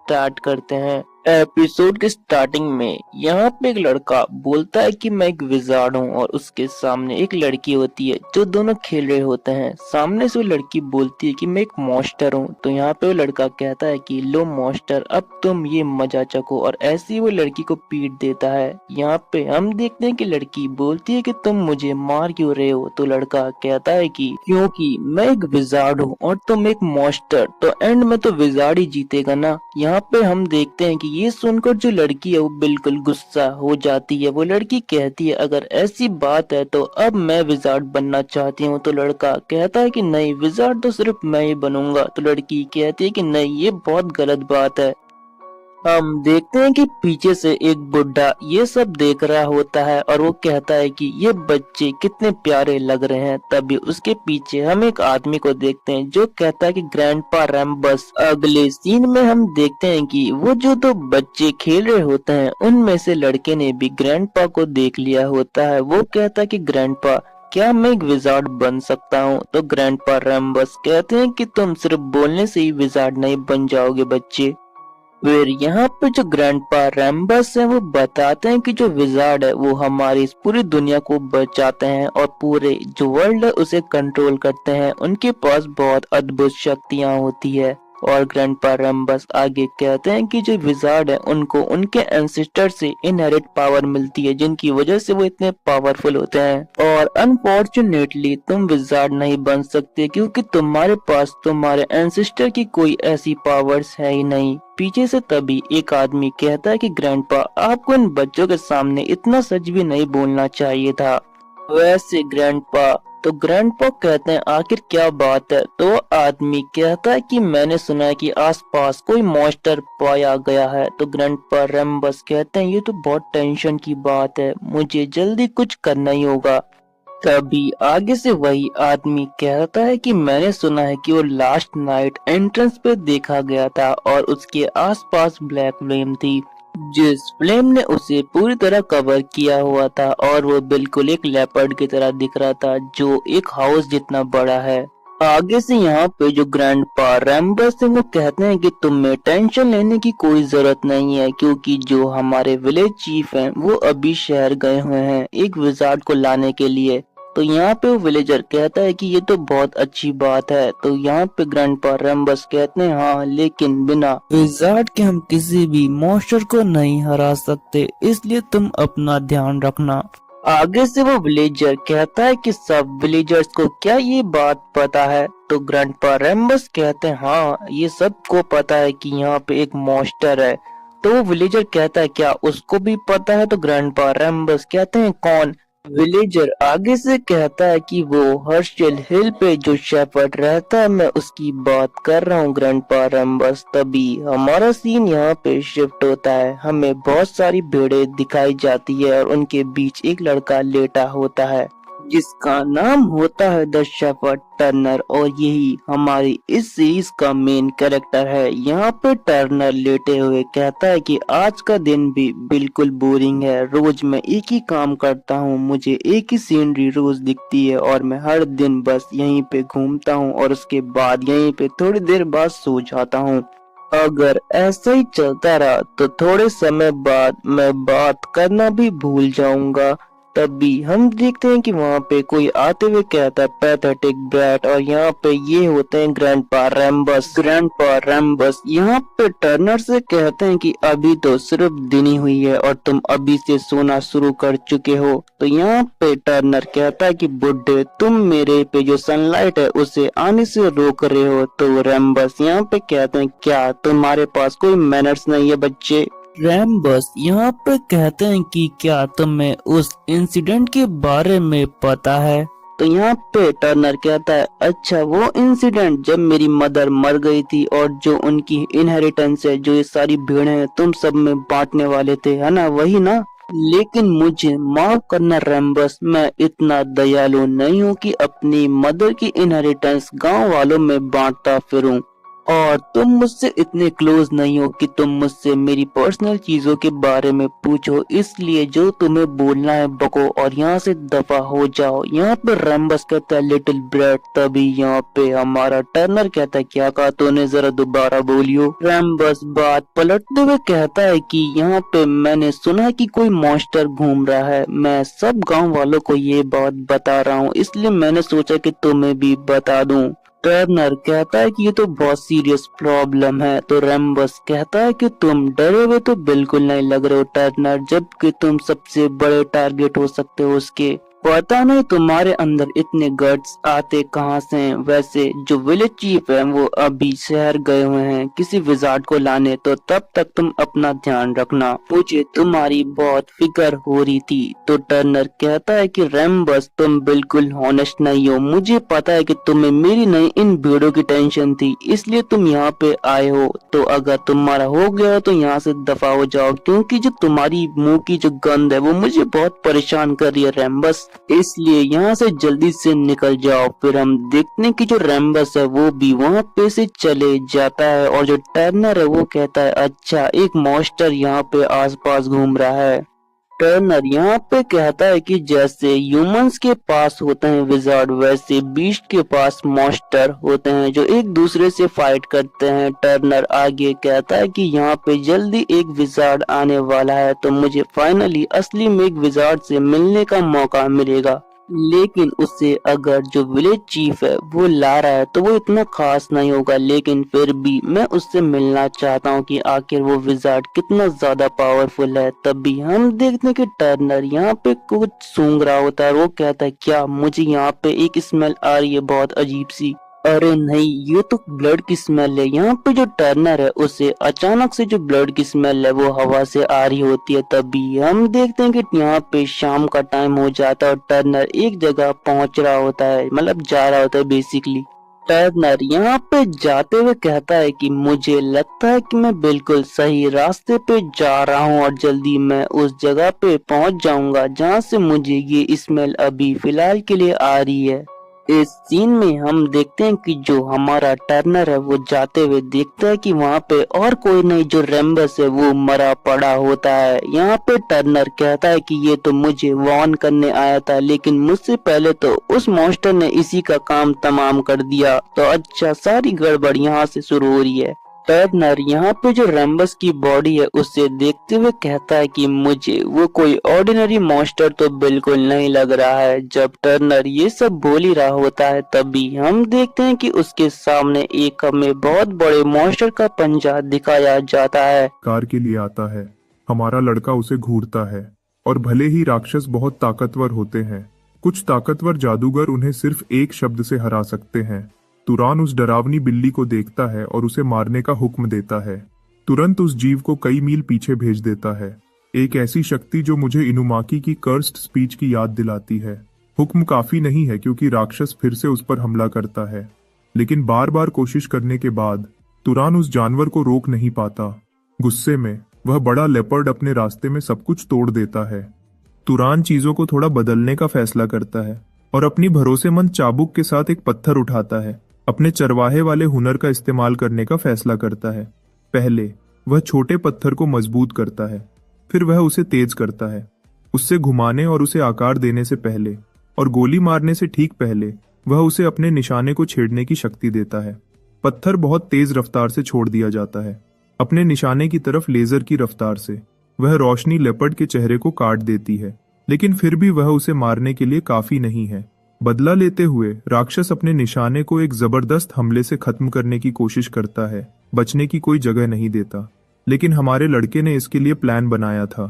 Start करते हैं। Episode के स्टार्टिंग में यहाँ पे एक लड़का बोलता है कि मैं एक विजार्ड हूँ और उसके सामने एक लड़की होती है जो दोनों खेल रहे होते हैं। सामने से वो लड़की बोलती है कि मैं एक मॉन्स्टर हूँ, तो यहाँ पे वो लड़का कहता है कि लो मॉन्स्टर, अब तुम ये मजा चखो, और ऐसे ही वो लड़की को पीट देता है। यहाँ पे हम देखते हैं कि लड़की बोलती है कि तुम मुझे मार क्यों रहे हो, तो लड़का कहता है कि क्योंकि मैं एक विजार्ड हूँ और तुम एक मॉन्स्टर, तो एंड में तो विजार्ड ही जीतेगा ना। यहाँ पे हम देखते हैं कि ये सुनकर जो लड़की है वो बिल्कुल गुस्सा हो जाती है। वो लड़की कहती है अगर ऐसी बात है तो अब मैं विजार्ड बनना चाहती हूँ, तो लड़का कहता है कि नहीं, विजार्ड तो सिर्फ मैं ही बनूंगा। तो लड़की कहती है कि नहीं, ये बहुत गलत बात है। हम देखते हैं कि पीछे से एक बुढ़ा ये सब देख रहा होता है और वो कहता है कि ये बच्चे कितने प्यारे लग रहे हैं। तभी उसके पीछे हम एक आदमी को देखते हैं जो कहता है कि ग्रैंडपा रैम्बस। अगले सीन में हम देखते हैं कि वो जो दो बच्चे खेल रहे होते हैं उनमें से लड़के ने भी ग्रैंडपा को देख लिया होता है। वो कहता है कि ग्रैंडपा, क्या मैं एक विजार्ड बन सकता हूँ? तो ग्रैंडपा रैम्बस कहते हैं कि तुम सिर्फ बोलने से ही विजार्ड नहीं बन जाओगे बच्चे। फिर यहाँ पे जो ग्रैंडपा रैम्बस है वो बताते हैं कि जो विजार्ड है वो हमारी इस पूरी दुनिया को बचाते हैं और पूरे जो वर्ल्ड है उसे कंट्रोल करते हैं। उनके पास बहुत अद्भुत शक्तियाँ होती है। और ग्रैंडपा रैम्बस आगे कहते हैं कि जो विजार्ड है उनको उनके एंसेस्टर से इनहेरिट पावर मिलती है, जिनकी वजह से वो इतने पावरफुल होते हैं। और अनफॉर्चुनेटली तुम विजार्ड नहीं बन सकते क्योंकि तुम्हारे पास तुम्हारे एंसेस्टर की कोई ऐसी पावर्स है ही नहीं। पीछे से तभी एक आदमी कहता है कि ग्रैंडपा, आपको इन बच्चों के सामने इतना सच भी नहीं बोलना चाहिए था। वैसे ग्रैंडपा, तो ग्रैंडपा कहते हैं आखिर क्या बात है? तो आदमी कहता है कि मैंने सुना है कि आसपास कोई मॉन्स्टर पाया गया है। तो ग्रैंडपा रैम्बस कहते हैं ये तो बहुत टेंशन की बात है, मुझे जल्दी कुछ करना ही होगा। तभी आगे से वही आदमी कहता है कि मैंने सुना है कि वो लास्ट नाइट एंट्रेंस पे देखा गया था और उसके आसपास ब्लैक फ्लेम थी, जिस फ्लेम ने उसे पूरी तरह कवर किया हुआ था और वो बिल्कुल एक लेपर्ड की तरह दिख रहा था जो एक हाउस जितना बड़ा है। आगे से यहाँ पे जो ग्रैंडपा रैम्बस है वो कहते हैं कि तुम्हें टेंशन लेने की कोई जरूरत नहीं है क्योंकि जो हमारे विलेज चीफ हैं वो अभी शहर गए हुए हैं एक विजार्ड को लाने के लिए। तो यहाँ पे वो विलेजर कहता है कि ये तो बहुत अच्छी बात है। तो यहाँ पे ग्रैंडपा रैम्बस कहते हैं हाँ, लेकिन बिना विजार्ड के हम किसी भी मॉन्स्टर को नहीं हरा सकते, इसलिए तुम अपना ध्यान रखना। आगे से वो विलेजर कहता है कि सब विलेजर्स को क्या ये बात पता है? तो ग्रैंडपा रैम्बस कहते हैं हाँ, ये सबको पता है कि यहाँ पे एक मॉन्स्टर है। तो वो विलेजर कहता है क्या उसको भी पता है? तो ग्रैंडपा रैम्बस कहते हैं कौन? विलेजर आगे से कहता है कि वो हर्शल हिल पे जो शेफर्ड रहता है, मैं उसकी बात कर रहा हूँ ग्रैंडपा रैम्बस। तभी हमारा सीन यहाँ पे शिफ्ट होता है, हमें बहुत सारी भेड़ें दिखाई जाती है और उनके बीच एक लड़का लेटा होता है जिसका नाम होता है द शेफर्ड टर्नर, और यही हमारी इस सीरीज का मेन कैरेक्टर है। यहाँ पे टर्नर लेटे हुए कहता है कि आज का दिन भी बिल्कुल बोरिंग है, रोज मैं एक ही काम करता हूँ, मुझे एक ही सीनरी रोज दिखती है और मैं हर दिन बस यहीं पे घूमता हूँ और उसके बाद यहीं पे थोड़ी देर बाद सो जाता हूँ। अगर ऐसा ही चलता रहा तो थोड़े समय बाद मैं बात करना भी भूल जाऊंगा। तभी हम देखते हैं कि वहाँ पे कोई आते हुए कहता है पैथेटिक ब्रैट, और यहाँ पे ये होते हैं ग्रैंडपा रैम्बस। ग्रैंडपा रैम्बस यहाँ पे टर्नर से कहते हैं कि अभी तो सिर्फ दिन ही हुई है और तुम अभी से सोना शुरू कर चुके हो। तो यहाँ पे टर्नर कहता है कि बुड्ढे, तुम मेरे पे जो सनलाइट है उसे आने से रोक रहे हो। तो रैम्बस यहाँ पे कहते हैं क्या तुम्हारे पास कोई मैनर्स नहीं है बच्चे? रैम्बस यहाँ पे कहते हैं कि क्या तुम्हें उस इंसिडेंट के बारे में पता है? तो यहाँ पे टर्नर कहता है अच्छा, वो इंसिडेंट जब मेरी मदर मर गई थी और जो उनकी इनहेरिटेंस है, जो ये सारी भेड़ें तुम सब में बांटने वाले थे, है ना, वही ना? लेकिन मुझे माफ करना रैम्बस, मैं इतना दयालु नहीं हूँ कि अपनी मदर की इनहेरिटेंस गांव वालों में बांटता फिरूं। और तुम मुझसे इतने क्लोज नहीं हो कि तुम मुझसे मेरी पर्सनल चीजों के बारे में पूछो, इसलिए जो तुम्हें बोलना है बको और यहाँ से दफा हो जाओ। यहाँ पे रैम्बस कहता है लिटिल ब्रेड। तभी यहाँ पे हमारा टर्नर कहता है क्या कहा तूने, जरा दोबारा बोलियो। रैम्बस बात पलटते हुए कहता है कि यहाँ पे मैंने सुना कि कोई मॉन्स्टर घूम रहा है। मैं सब गांव वालों को ये बात बता रहा हूँ, इसलिए मैंने सोचा कि तुम्हें भी बता दूं। टर्नर कहता है कि ये तो बहुत सीरियस प्रॉब्लम है। तो रैम्बस कहता है कि तुम डरे हुए तो बिल्कुल नहीं लग रहे हो टर्नर, जबकि तुम सबसे बड़े टारगेट हो सकते हो उसके। पता नहीं तुम्हारे अंदर इतने गट्स आते कहाँ से हैं। वैसे जो विलेज चीफ है वो अभी शहर गए हुए हैं किसी विजार्ड को लाने, तो तब तक तुम अपना ध्यान रखना, मुझे तुम्हारी बहुत फिक्र हो रही थी। तो टर्नर कहता है कि रैम्बस तुम बिल्कुल हॉनेस्ट नहीं हो, मुझे पता है कि तुम्हें मेरी नहीं इन भीड़ों की टेंशन थी, इसलिए तुम यहाँ पे आए हो। तो अगर तुम्हारा हो गया तो यहाँ से दफा हो जाओ, क्योंकि जो तुम्हारी मुंह की जो गंध है वो मुझे बहुत परेशान कर रही है रैम्बस, इसलिए यहाँ से जल्दी से निकल जाओ। फिर हम देखते हैं कि जो रैम्बस है वो भी वहाँ पे से चले जाता है और जो टर्नर है वो कहता है अच्छा एक मॉन्स्टर यहाँ पे आसपास घूम रहा है। टर्नर यहाँ पे कहता है कि जैसे ह्यूमंस के पास होते हैं विजार्ड, वैसे बीस्ट के पास मॉन्स्टर होते हैं जो एक दूसरे से फाइट करते हैं। टर्नर आगे कहता है कि यहाँ पे जल्दी एक विजार्ड आने वाला है, तो मुझे फाइनली असली में एक विजार्ड से मिलने का मौका मिलेगा, लेकिन उससे अगर जो विलेज चीफ है वो ला रहा है तो वो इतना खास नहीं होगा, लेकिन फिर भी मैं उससे मिलना चाहता हूँ कि आखिर वो विजार्ड कितना ज्यादा पावरफुल है। तभी हम देखते हैं कि टर्नर यहाँ पे कुछ सूंघ रहा होता है और वो कहता है क्या, मुझे यहाँ पे एक स्मेल आ रही है बहुत अजीब सी। अरे नहीं, ये तो ब्लड की स्मेल है। यहाँ पे जो टर्नर है उसे अचानक से जो ब्लड की स्मेल है वो हवा से आ रही होती है। तभी हम देखते हैं कि यहाँ पे शाम का टाइम हो जाता है और टर्नर एक जगह पहुंच रहा होता है, मतलब जा रहा होता है बेसिकली। टर्नर यहाँ पे जाते हुए कहता है कि मुझे लगता है कि मैं बिल्कुल सही रास्ते पे जा रहा हूँ और जल्दी मैं उस जगह पे पहुंच जाऊंगा जहाँ से मुझे ये स्मेल अभी फिलहाल के लिए आ रही है। इस सीन में हम देखते हैं कि जो हमारा टर्नर है वो जाते हुए देखता है कि वहाँ पे और कोई नहीं, जो रैम्बस है वो मरा पड़ा होता है। यहाँ पे टर्नर कहता है कि ये तो मुझे वार्न करने आया था, लेकिन मुझसे पहले तो उस मॉन्स्टर ने इसी का काम तमाम कर दिया। तो अच्छा, सारी गड़बड़ यहाँ से शुरू हो रही है। टर्नर यहाँ पे जो रैम्बस की बॉडी है उसे देखते हुए कहता है कि मुझे वो कोई ऑर्डिनरी मॉन्स्टर तो बिल्कुल नहीं लग रहा है। जब टर्नर ये सब बोल ही रहा होता है तभी हम देखते हैं कि उसके सामने एक हमें बहुत बड़े मॉन्स्टर का पंजा दिखाया जाता है। कार के लिए आता है, हमारा लड़का उसे घूरता है और भले ही राक्षस बहुत ताकतवर होते हैं, कुछ ताकतवर जादूगर उन्हें सिर्फ एक शब्द से हरा सकते हैं। तुरान उस डरावनी बिल्ली को देखता है और उसे मारने का हुक्म देता है। तुरंत उस जीव को कई मील पीछे भेज देता है, एक ऐसी शक्ति जो मुझे इनुमाकी की कर्स्ड स्पीच की याद दिलाती है। हुक्म काफी नहीं है क्योंकि राक्षस फिर से उस पर हमला करता है, लेकिन बार बार कोशिश करने के बाद तुरान उस जानवर को रोक नहीं पाता। गुस्से में वह बड़ा लेपर्ड अपने रास्ते में सब कुछ तोड़ देता है। तुरान चीजों को थोड़ा बदलने का फैसला करता है और अपनी भरोसेमंद चाबुक के साथ एक पत्थर उठाता है। अपने चरवाहे वाले हुनर का इस्तेमाल करने का फैसला करता है। पहले वह छोटे पत्थर को मजबूत करता है, फिर वह उसे तेज करता है। उससे घुमाने और उसे आकार देने से पहले और गोली मारने से ठीक पहले वह उसे अपने निशाने को छेड़ने की शक्ति देता है। पत्थर बहुत तेज रफ्तार से छोड़ दिया जाता है, अपने निशाने की तरफ लेजर की रफ्तार से। वह रोशनी लेपर्ड के चेहरे को काट देती है, लेकिन फिर भी वह उसे मारने के लिए काफी नहीं है। बदला लेते हुए राक्षस अपने निशाने को एक जबरदस्त हमले से खत्म करने की कोशिश करता है, बचने की कोई जगह नहीं देता। लेकिन हमारे लड़के ने इसके लिए प्लान बनाया था,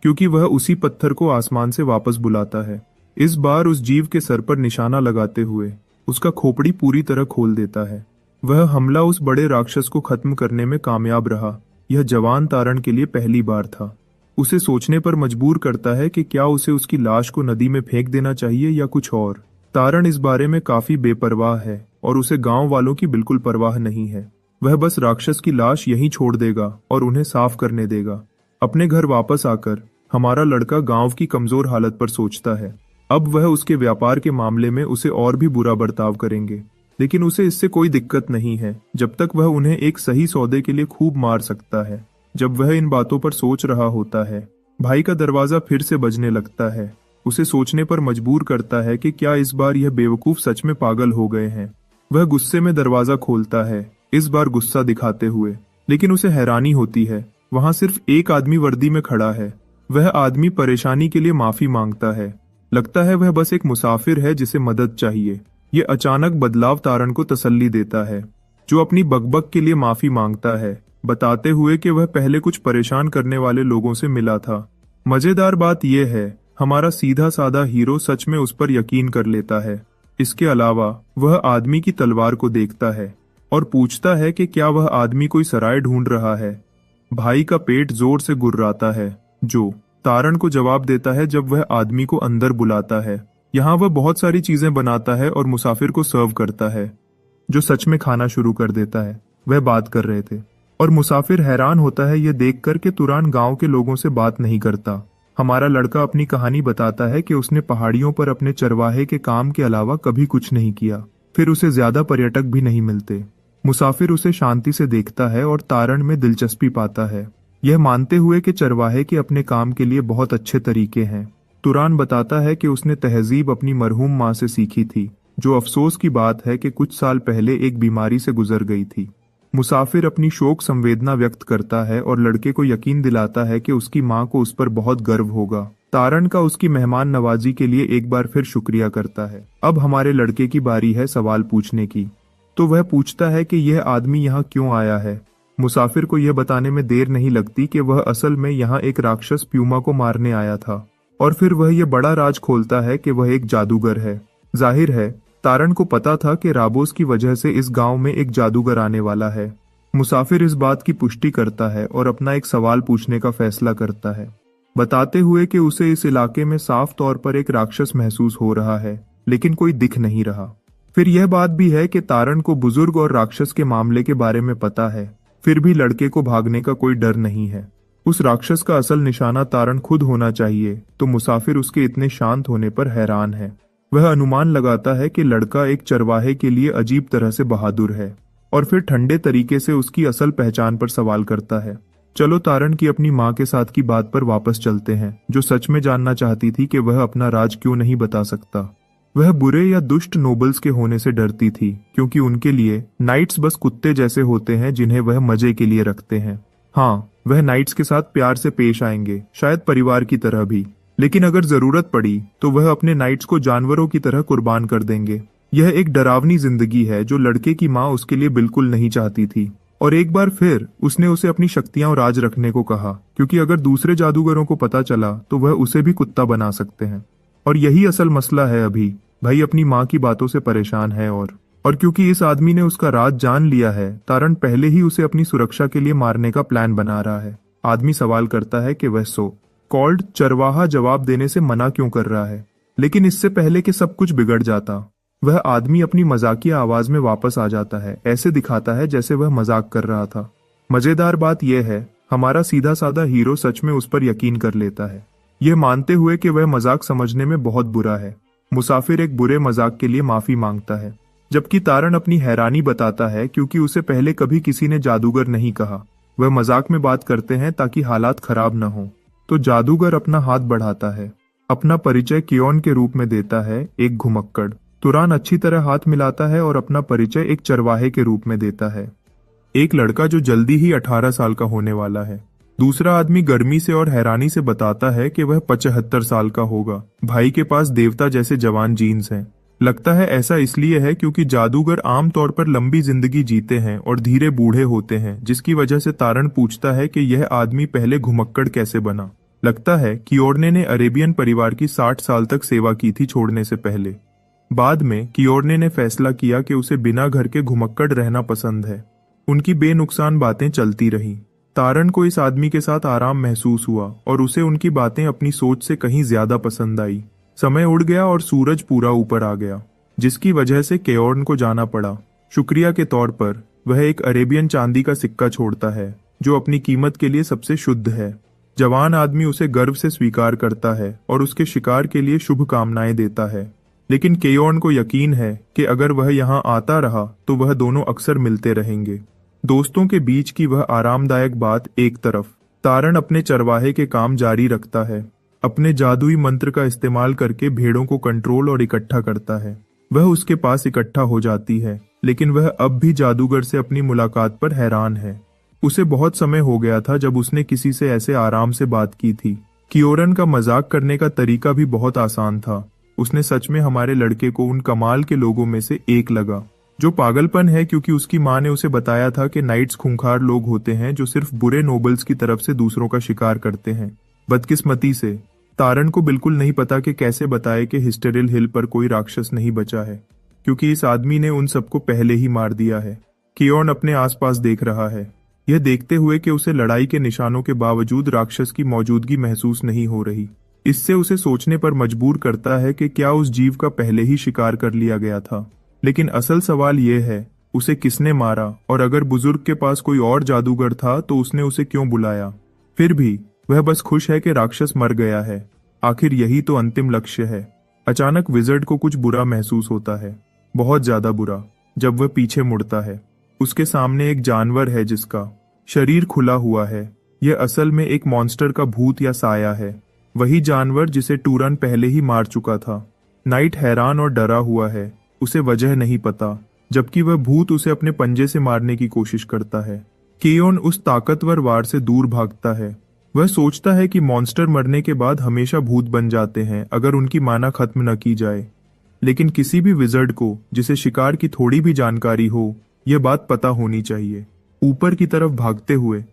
क्योंकि वह उसी पत्थर को आसमान से वापस बुलाता है। इस बार उस जीव के सर पर निशाना लगाते हुए उसका खोपड़ी पूरी तरह खोल देता है। वह हमला उस बड़े राक्षस को खत्म करने में कामयाब रहा। यह जवान तारण के लिए पहली बार था। उसे सोचने पर मजबूर करता है कि क्या उसे उसकी लाश को नदी में फेंक देना चाहिए या कुछ और। तारण इस बारे में काफी बेपरवाह है और उसे गांव वालों की बिल्कुल परवाह नहीं है। वह बस राक्षस की लाश यहीं छोड़ देगा और उन्हें साफ करने देगा। अपने घर वापस आकर हमारा लड़का गांव की कमजोर हालत पर सोचता है। अब वह उसके व्यापार के मामले में उसे और भी बुरा बर्ताव करेंगे। लेकिन उसे इससे कोई दिक्कत नहीं है जब तक वह उन्हें एक सही सौदे के लिए खूब मार सकता है। जब वह इन बातों पर सोच रहा होता है, भाई का दरवाजा फिर से बजने लगता है। उसे सोचने पर मजबूर करता है कि क्या इस बार यह बेवकूफ सच में पागल हो गए हैं। वह गुस्से में दरवाजा खोलता है, इस बार गुस्सा दिखाते हुए, लेकिन उसे हैरानी होती है, वहां सिर्फ एक आदमी वर्दी में खड़ा है। वह आदमी परेशानी के लिए माफी मांगता है। लगता है वह बस एक मुसाफिर है जिसे मदद चाहिए। ये अचानक बदलाव तारण को तसल्ली देता है, जो अपनी बकबक के लिए माफी मांगता है, बताते हुए कि वह पहले कुछ परेशान करने वाले लोगों से मिला था। मजेदार बात यह है, हमारा सीधा साधा हीरो सच में उस पर यकीन कर लेता है। इसके अलावा वह आदमी की तलवार को देखता है और पूछता है कि क्या वह आदमी कोई सराय ढूंढ रहा है। भाई का पेट जोर से गुर्राता है, जो तारण को जवाब देता है जब वह आदमी को अंदर बुलाता है। यहाँ वह बहुत सारी चीजें बनाता है और मुसाफिर को सर्व करता है, जो सच में खाना शुरू कर देता है। वह बात कर रहे थे और मुसाफिर हैरान होता है यह देखकर कि तुरान गांव के लोगों से बात नहीं करता। हमारा लड़का अपनी कहानी बताता है कि उसने पहाड़ियों पर अपने चरवाहे के काम के अलावा कभी कुछ नहीं किया। फिर उसे ज्यादा पर्यटक भी नहीं मिलते। मुसाफिर उसे शांति से देखता है और तारण में दिलचस्पी पाता है, यह मानते हुए कि चरवाहे के अपने काम के लिए बहुत अच्छे तरीके हैं। तुरान बताता है कि उसने तहजीब अपनी मरहूम माँ से सीखी थी, जो अफसोस की बात है कि कुछ साल पहले एक बीमारी से गुजर गई थी। मुसाफिर अपनी शोक संवेदना व्यक्त करता है और लड़के को यकीन दिलाता है कि उसकी माँ को उस पर बहुत गर्व होगा। तारण का उसकी मेहमान नवाजी के लिए एक बार फिर शुक्रिया करता है। अब हमारे लड़के की बारी है सवाल पूछने की। तो वह पूछता है कि यह आदमी यहाँ क्यों आया है। मुसाफिर को यह बताने में देर नहीं लगती कि वह असल में यहाँ एक राक्षस प्यूमा को मारने आया था, और फिर वह यह बड़ा राज खोलता है कि वह एक जादूगर है। जाहिर है तारण को पता था कि राबोस की वजह से इस गांव में एक जादूगर आने वाला है। मुसाफिर इस बात की पुष्टि करता है और अपना एक सवाल पूछने का फैसला करता है, बताते हुए कि उसे इस इलाके में साफ तौर पर एक राक्षस महसूस हो रहा है, लेकिन कोई दिख नहीं रहा। फिर यह बात भी है कि तारण को बुजुर्ग और राक्षस के मामले के बारे में पता है, फिर भी लड़के को भागने का कोई डर नहीं है। उस राक्षस का असल निशाना तारण खुद होना चाहिए, तो मुसाफिर उसके इतने शांत होने पर हैरान है। वह अनुमान लगाता है कि लड़का एक चरवाहे के लिए अजीब तरह से बहादुर है, और फिर ठंडे तरीके से उसकी असल पहचान पर सवाल करता है। चलो तारण की अपनी माँ के साथ की बात पर वापस चलते हैं, जो सच में जानना चाहती थी कि वह अपना राज क्यों नहीं बता सकता। वह बुरे या दुष्ट नोबल्स के होने से डरती थी, क्योंकि उनके लिए नाइट्स बस कुत्ते जैसे होते हैं जिन्हें वह मजे के लिए रखते हैं। हाँ, वह नाइट्स के साथ प्यार से पेश आएंगे, शायद परिवार की तरह भी, लेकिन अगर जरूरत पड़ी तो वह अपने नाइट्स को जानवरों की तरह कुर्बान कर देंगे। यह एक डरावनी जिंदगी है जो लड़के की माँ उसके लिए बिल्कुल नहीं चाहती थी, और एक बार फिर उसने उसे अपनी शक्तियां और राज रखने को कहा, क्योंकि अगर दूसरे जादूगरों को पता चला तो वह उसे भी कुत्ता बना सकते हैं। और यही असल मसला है अभी। भाई अपनी माँ की बातों से परेशान है, और क्योंकि इस आदमी ने उसका राज जान लिया है, तारण पहले ही उसे अपनी सुरक्षा के लिए मारने का प्लान बना रहा है। आदमी सवाल करता है कि वह सो कॉल्ड चरवाहा जवाब देने से मना क्यों कर रहा है, लेकिन इससे पहले कि सब कुछ बिगड़ जाता, वह आदमी अपनी मजाकिया आवाज में वापस आ जाता है, ऐसे दिखाता है जैसे वह मजाक कर रहा था। मजेदार बात यह है, हमारा सीधा साधा हीरो सच में उस पर यकीन कर लेता है, यह मानते हुए कि वह मजाक समझने में बहुत बुरा है। मुसाफिर एक बुरे मजाक के लिए माफी मांगता है, जबकि तारण अपनी हैरानी बताता है क्योंकि उसे पहले कभी किसी ने जादूगर नहीं कहा। वह मजाक में बात करते हैं ताकि हालात खराब न हो। तो जादूगर अपना हाथ बढ़ाता है, अपना परिचय कियोन के रूप में देता है, एक घुमक्कड़। तुरान अच्छी तरह हाथ मिलाता है और अपना परिचय एक चरवाहे के रूप में देता है, एक लड़का जो जल्दी ही 18 साल का होने वाला है। दूसरा आदमी गर्मी से और हैरानी से बताता है कि वह 75 साल का होगा। भाई के पास देवता जैसे जवान जीन्स हैं। लगता है ऐसा इसलिए है क्योंकि जादूगर आमतौर पर लंबी जिंदगी जीते हैं और धीरे बूढ़े होते हैं, जिसकी वजह से तारण पूछता है कि यह आदमी पहले घुमक्कड़ कैसे बना। लगता है कियोर्ने ने अरेबियन परिवार की 60 साल तक सेवा की थी छोड़ने से पहले। बाद में कियोर्ने ने फैसला किया कि उसे बिना घर के घुमक्कड़ रहना पसंद है। उनकी बेनुकसान बातें चलती रहीं। तारण को इस आदमी के साथ आराम महसूस हुआ और उसे उनकी बातें अपनी सोच से कहीं ज्यादा पसंद आई। समय उड़ गया और सूरज पूरा ऊपर आ गया, जिसकी वजह से कियोर्न को जाना पड़ा। शुक्रिया के तौर पर वह एक अरेबियन चांदी का सिक्का छोड़ता है, जो अपनी कीमत के लिए सबसे शुद्ध है। जवान आदमी उसे गर्व से स्वीकार करता है और उसके शिकार के लिए शुभ कामनाएं देता है। लेकिन केयोन को यकीन है कि अगर वह यहाँ आता रहा तो वह दोनों अक्सर मिलते रहेंगे। दोस्तों के बीच की वह आरामदायक बात एक तरफ, तारण अपने चरवाहे के काम जारी रखता है। अपने जादुई मंत्र का इस्तेमाल करके भेड़ों को कंट्रोल और इकट्ठा करता है। वह उसके पास इकट्ठा हो जाती है, लेकिन वह अब भी जादूगर से अपनी मुलाकात पर हैरान है। उसे बहुत समय हो गया था जब उसने किसी से ऐसे आराम से बात की थी। कियोरन का मजाक करने का तरीका भी बहुत आसान था। उसने सच में हमारे लड़के को उन कमाल के लोगों में से एक लगा, जो पागलपन है क्योंकि उसकी माँ ने उसे बताया था कि नाइट्स खूंखार लोग होते हैं जो सिर्फ बुरे नोबल्स की तरफ से दूसरों का शिकार करते हैं। बदकिस्मती से तारण को बिल्कुल नहीं पता कि कैसे बताए कि हिस्टेरिल हिल पर कोई राक्षस नहीं बचा है, क्योंकि इस आदमी ने उन सबको पहले ही मार दिया है। कियोन अपने आसपास देख रहा है, यह देखते हुए कि उसे लड़ाई के निशानों के बावजूद राक्षस की मौजूदगी महसूस नहीं हो रही। इससे उसे सोचने पर मजबूर करता है कि क्या उस जीव का पहले ही शिकार कर लिया गया था। लेकिन असल सवाल यह है, उसे किसने मारा, और अगर बुजुर्ग के पास कोई और जादूगर था तो उसने उसे क्यों बुलाया। फिर भी वह बस खुश है कि राक्षस मर गया है। आखिर यही तो अंतिम लक्ष्य है। अचानक विजर्ड को कुछ बुरा महसूस होता है, बहुत ज्यादा बुरा। जब वह पीछे मुड़ता है, उसके सामने एक जानवर है जिसका शरीर खुला हुआ है। यह असल में एक मॉन्स्टर का भूत या साया है, वही जानवर जिसे टूरन पहले ही मार चुका था। नाइट हैरान और डरा हुआ है, उसे वजह नहीं पता, जबकि वह भूत उसे अपने पंजे से मारने की कोशिश करता है। केयोन उस ताकतवर वार से दूर भागता है। वह सोचता है कि मॉन्स्टर मरने के बाद हमेशा भूत बन जाते हैं अगर उनकी माना खत्म न की जाए। लेकिन किसी भी विजर्ड को जिसे शिकार की थोड़ी भी जानकारी हो, यह बात पता होनी चाहिए। ऊपर की तरफ भागते हुए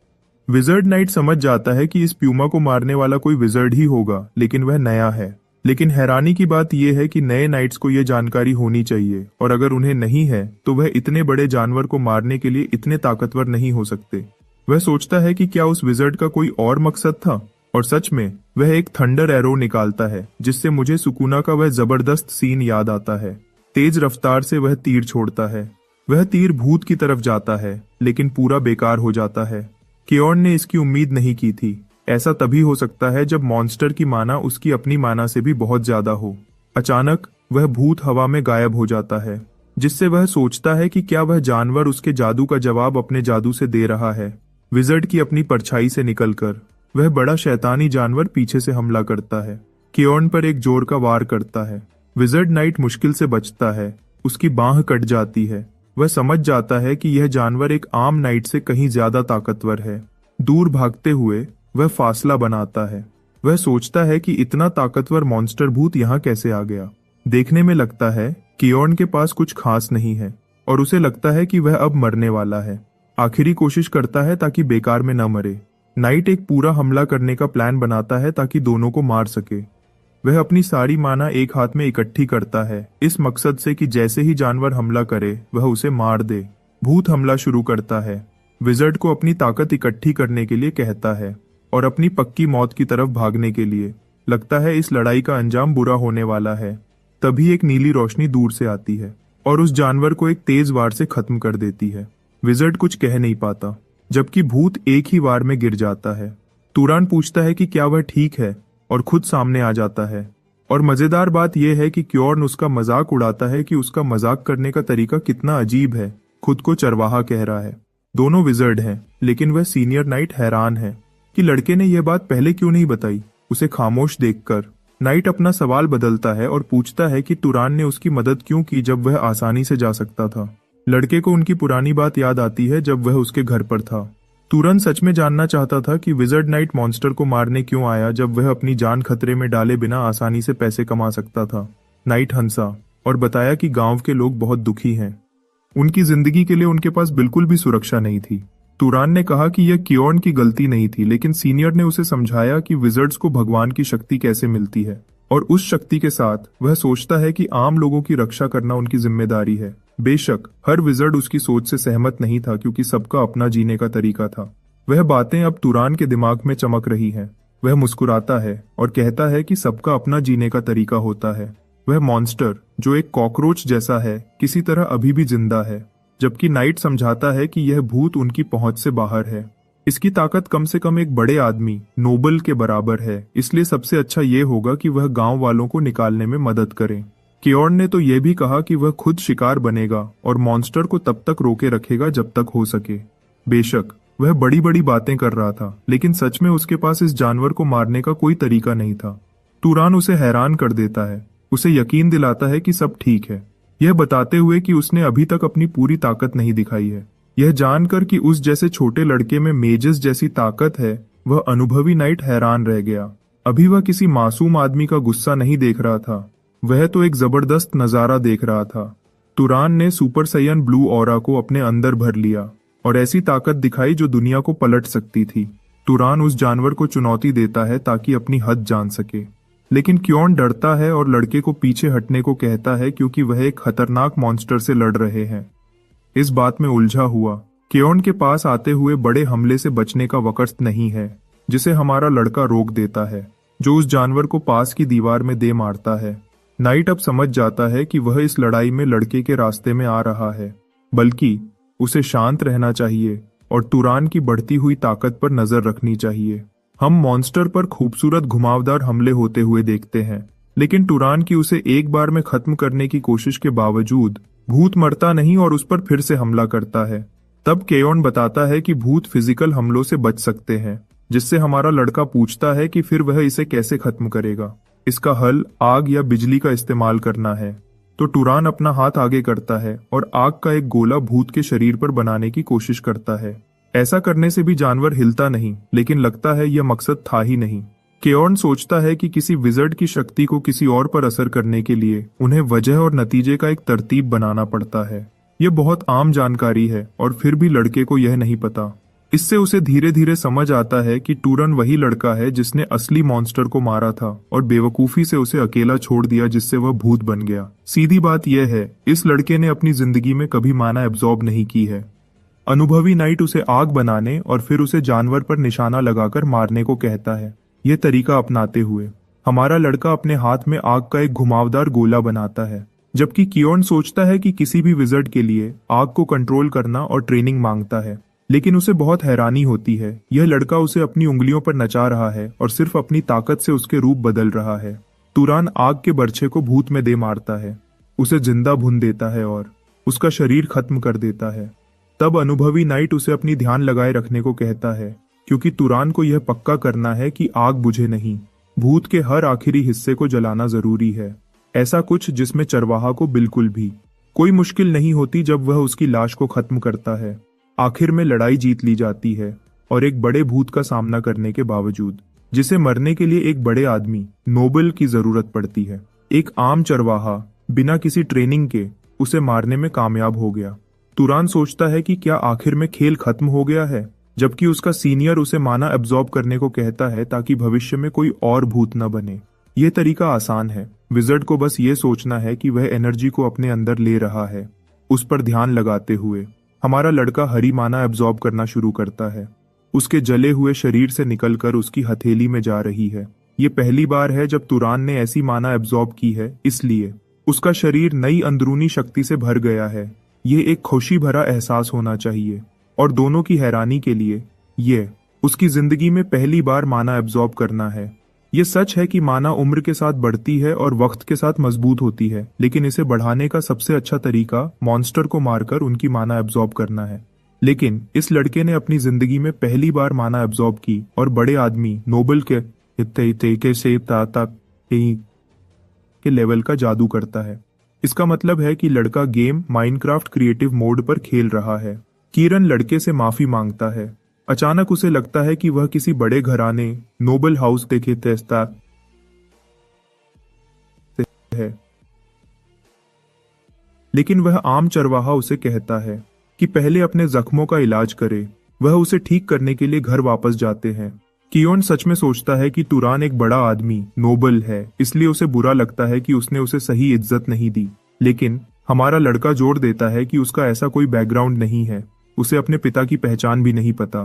विजर्ड नाइट समझ जाता है कि इस प्यूमा को मारने वाला कोई विजर्ड ही होगा, लेकिन वह नया है। लेकिन हैरानी की बात यह है कि नए नाइट्स को यह जानकारी होनी चाहिए, और अगर उन्हें नहीं है तो वह इतने बड़े जानवर को मारने के लिए इतने ताकतवर नहीं हो सकते। वह सोचता है कि क्या उस विजर्ड का कोई और मकसद था, और सच में वह एक थंडर एरो निकालता है, जिससे मुझे सुकुना का वह जबरदस्त सीन याद आता है। तेज रफ्तार से वह तीर छोड़ता है। वह तीर भूत की तरफ जाता है, लेकिन पूरा बेकार हो जाता है। केयोन ने इसकी उम्मीद नहीं की थी। ऐसा तभी हो सकता है जब मॉन्स्टर की माना उसकी अपनी माना से भी बहुत ज्यादा हो। अचानक वह भूत हवा में गायब हो जाता है, जिससे वह सोचता है कि क्या वह जानवर उसके जादू का जवाब अपने जादू से दे रहा है। विजर्ड की अपनी परछाई से निकलकर वह बड़ा शैतानी जानवर पीछे से हमला करता है। केयोन पर एक जोर का वार करता है। विजर्ड नाइट मुश्किल से बचता है, उसकी बांह कट जाती है। वह समझ जाता है कि यह जानवर एक आम नाइट से कहीं ज्यादा ताकतवर है। दूर भागते हुए वह फासला बनाता है। वह सोचता है कि इतना ताकतवर मॉन्स्टर भूत यहाँ कैसे आ गया। देखने में लगता है केयोन के पास कुछ खास नहीं है, और उसे लगता है कि वह अब मरने वाला है। आखिरी कोशिश करता है ताकि बेकार में न मरे। नाइट एक पूरा हमला करने का प्लान बनाता है ताकि दोनों को मार सके। वह अपनी सारी माना एक हाथ में इकट्ठी करता है, इस मकसद से कि जैसे ही जानवर हमला करे वह उसे मार दे। भूत हमला शुरू करता है, विजर्ड को अपनी ताकत इकट्ठी करने के लिए कहता है और अपनी पक्की मौत की तरफ भागने के लिए। लगता है इस लड़ाई का अंजाम बुरा होने वाला है। तभी एक नीली रोशनी दूर से आती है और उस जानवर को एक तेज वार से खत्म कर देती है। विजर्ड कुछ कह नहीं पाता, जबकि भूत एक ही वार में गिर जाता है। तुरान पूछता है कि क्या वह ठीक है, और खुद सामने आ जाता है। और मजेदार बात यह है कि क्योर्न उसका मजाक उड़ाता है कि उसका मजाक करने का तरीका कितना अजीब है। खुद को चरवाहा कह रहा है। दोनों विजर्ड हैं, लेकिन वह सीनियर नाइट हैरान है कि लड़के ने यह बात पहले क्यों नहीं बताई। उसे खामोश देखकर नाइट अपना सवाल बदलता है और पूछता है कि तुरान ने उसकी मदद क्यों की जब वह आसानी से जा सकता था। लड़के को उनकी पुरानी बात याद आती है जब वह उसके घर पर था। तुरंत सच में जानना चाहता था कि विजर्ड नाइट मॉन्स्टर को मारने क्यों आया जब वह अपनी जान खतरे में डाले बिना आसानी से पैसे कमा सकता था। नाइट हंसा और बताया कि गांव के लोग बहुत दुखी हैं। उनकी जिंदगी के लिए उनके पास बिल्कुल भी सुरक्षा नहीं थी। तुरान ने कहा कि यह क्योर्न की गलती नहीं थी, लेकिन सीनियर ने उसे समझाया कि विजर्ड्स को भगवान की शक्ति कैसे मिलती है, और उस शक्ति के साथ वह सोचता है कि आम लोगों की रक्षा करना उनकी जिम्मेदारी है। बेशक हर विजर्ड उसकी सोच से सहमत नहीं था, क्योंकि सबका अपना जीने का तरीका था। वह बातें अब तुरान के दिमाग में चमक रही हैं। वह मुस्कुराता है और कहता है कि सबका अपना जीने का तरीका होता है। वह मॉन्स्टर, जो एक कॉकरोच जैसा है, किसी तरह अभी भी जिंदा है, जबकि नाइट समझाता है कि यह भूत उनकी पहुंच से बाहर है। इसकी ताकत कम से कम एक बड़े आदमी, नोबल के बराबर है, इसलिए सबसे अच्छा ये होगा कि वह गांव वालों को निकालने में मदद करें। केओर्न ने तो यह भी कहा कि वह खुद शिकार बनेगा और मॉन्स्टर को तब तक रोके रखेगा जब तक हो सके। बेशक वह बड़ी बड़ी बातें कर रहा था, लेकिन सच में उसके पास इस जानवर को मारने का कोई तरीका नहीं था। तुरान उसे हैरान कर देता है, उसे यकीन दिलाता है कि सब ठीक है, यह बताते हुए कि उसने अभी तक अपनी पूरी ताकत नहीं दिखाई है। यह जानकर कि उस जैसे छोटे लड़के में मेजस जैसी ताकत है, वह अनुभवी नाइट हैरान रह गया। अभी वह किसी मासूम आदमी का गुस्सा नहीं देख रहा था, वह तो एक जबरदस्त नजारा देख रहा था। तुरान ने सुपर सैयन ब्लू ऑरा को अपने अंदर भर लिया और ऐसी ताकत दिखाई जो दुनिया को पलट सकती थी। तुरान उस जानवर को चुनौती देता है ताकि अपनी हद जान सके, लेकिन क्योर्न डरता है और लड़के को पीछे हटने को कहता है क्योंकि वह एक खतरनाक मॉन्स्टर से लड़ रहे हैं। इस बात में उलझा हुआ क्योर्न के पास आते हुए बड़े हमले से बचने का वक़्त नहीं है, जिसे हमारा लड़का रोक देता है, जो उस जानवर को पास की दीवार में दे मारता है। नाइट अब समझ जाता है कि वह इस लड़ाई में लड़के के रास्ते में आ रहा है, बल्कि उसे शांत रहना चाहिए और तुरान की बढ़ती हुई ताकत पर नजर रखनी चाहिए। हम मॉन्स्टर पर खूबसूरत घुमावदार हमले होते हुए देखते हैं, लेकिन तुरान की उसे एक बार में खत्म करने की कोशिश के बावजूद भूत मरता नहीं और उस पर फिर से हमला करता है। तब केओर्न बताता है कि भूत फिजिकल हमलों से बच सकते हैं, जिससे हमारा लड़का पूछता है कि फिर वह इसे कैसे खत्म करेगा। इसका हल आग या बिजली का इस्तेमाल करना है। तो तुरान अपना हाथ आगे करता है और आग का एक गोला भूत के शरीर पर बनाने की कोशिश करता है। ऐसा करने से भी जानवर हिलता नहीं, लेकिन लगता है यह मकसद था ही नहीं। केओर्न सोचता है कि किसी विजर्ड की शक्ति को किसी और पर असर करने के लिए उन्हें वजह और नतीजे का एक तरतीब बनाना पड़ता है। यह बहुत आम जानकारी है और फिर भी लड़के को यह नहीं पता। इससे उसे धीरे धीरे समझ आता है कि टूरन वही लड़का है जिसने असली मॉन्स्टर को मारा था और बेवकूफी से उसे अकेला छोड़ दिया, जिससे वह भूत बन गया। सीधी बात यह है, इस लड़के ने अपनी जिंदगी में कभी माना एब्जॉर्ब नहीं की है। अनुभवी नाइट उसे आग बनाने और फिर उसे जानवर पर निशाना लगाकर मारने को कहता है। यह तरीका अपनाते हुए हमारा लड़का अपने हाथ में आग का एक घुमावदार गोला बनाता है, जबकि कियोर्न सोचता है कि किसी भी विजर्ड के लिए आग को कंट्रोल करना और ट्रेनिंग मांगता है। लेकिन उसे बहुत हैरानी होती है, यह लड़का उसे अपनी उंगलियों पर नचा रहा है और सिर्फ अपनी ताकत से उसके रूप बदल रहा है। तुरान आग के बर्छे को भूत में दे मारता है, उसे जिंदा भून देता है और उसका शरीर खत्म कर देता है। तब अनुभवी नाइट उसे अपनी ध्यान लगाए रखने को कहता है, क्योंकि तुरान को यह पक्का करना है कि आग बुझे नहीं। भूत के हर आखिरी हिस्से को जलाना जरूरी है, ऐसा कुछ जिसमें चरवाहा को बिल्कुल भी कोई मुश्किल नहीं होती जब वह उसकी लाश को खत्म करता है। आखिर में लड़ाई जीत ली जाती है और एक बड़े भूत का सामना करने के बावजूद, जिसे मरने के लिए एक बड़े आदमी नोबल की जरूरत पड़ती है, एक आम चरवाहा बिना किसी ट्रेनिंग के उसे मारने में कामयाब हो गया। तुरान सोचता है कि क्या आखिर में खेल खत्म हो गया है, जबकि उसका सीनियर उसे माना एब्जॉर्ब करने को कहता है ताकि भविष्य में कोई और भूत न बने। यह तरीका आसान है, विजर्ड को बस ये सोचना है कि वह एनर्जी को अपने अंदर ले रहा है। उस पर ध्यान लगाते हुए हमारा लड़का हरी माना एब्जॉर्ब करना शुरू करता है, उसके जले हुए शरीर से निकलकर उसकी हथेली में जा रही है। ये पहली बार है जब तुरान ने ऐसी माना एब्जॉर्ब की है, इसलिए उसका शरीर नई अंदरूनी शक्ति से भर गया है। ये एक खुशी भरा एहसास होना चाहिए और दोनों की हैरानी के लिए ये उसकी जिंदगी में पहली बार माना एब्जॉर्ब करना है। ये सच है कि माना उम्र के साथ बढ़ती है और वक्त के साथ मजबूत होती है, लेकिन इसे बढ़ाने का सबसे अच्छा तरीका मॉन्स्टर को मारकर उनकी माना एब्जॉर्ब करना है। लेकिन इस लड़के ने अपनी जिंदगी में पहली बार माना एब्जॉर्ब की और बड़े आदमी नोबल के लेवल का जादू करता है। इसका मतलब है कि लड़का गेम माइनक्राफ्ट क्रिएटिव मोड पर खेल रहा है। किरण लड़के से माफी मांगता है। अचानक उसे लगता है कि वह किसी बड़े घराने नोबल हाउस देखे तेस्ता है, लेकिन वह आम चरवाहा उसे कहता है कि पहले अपने जख्मों का इलाज करे। वह उसे ठीक करने के लिए घर वापस जाते हैं। कियोर्न सच में सोचता है कि तुरान एक बड़ा आदमी नोबल है, इसलिए उसे बुरा लगता है कि उसने उसे सही इज्जत नहीं दी। लेकिन हमारा लड़का जोड़ देता है कि उसका ऐसा कोई बैकग्राउंड नहीं है, उसे अपने पिता की पहचान भी नहीं पता,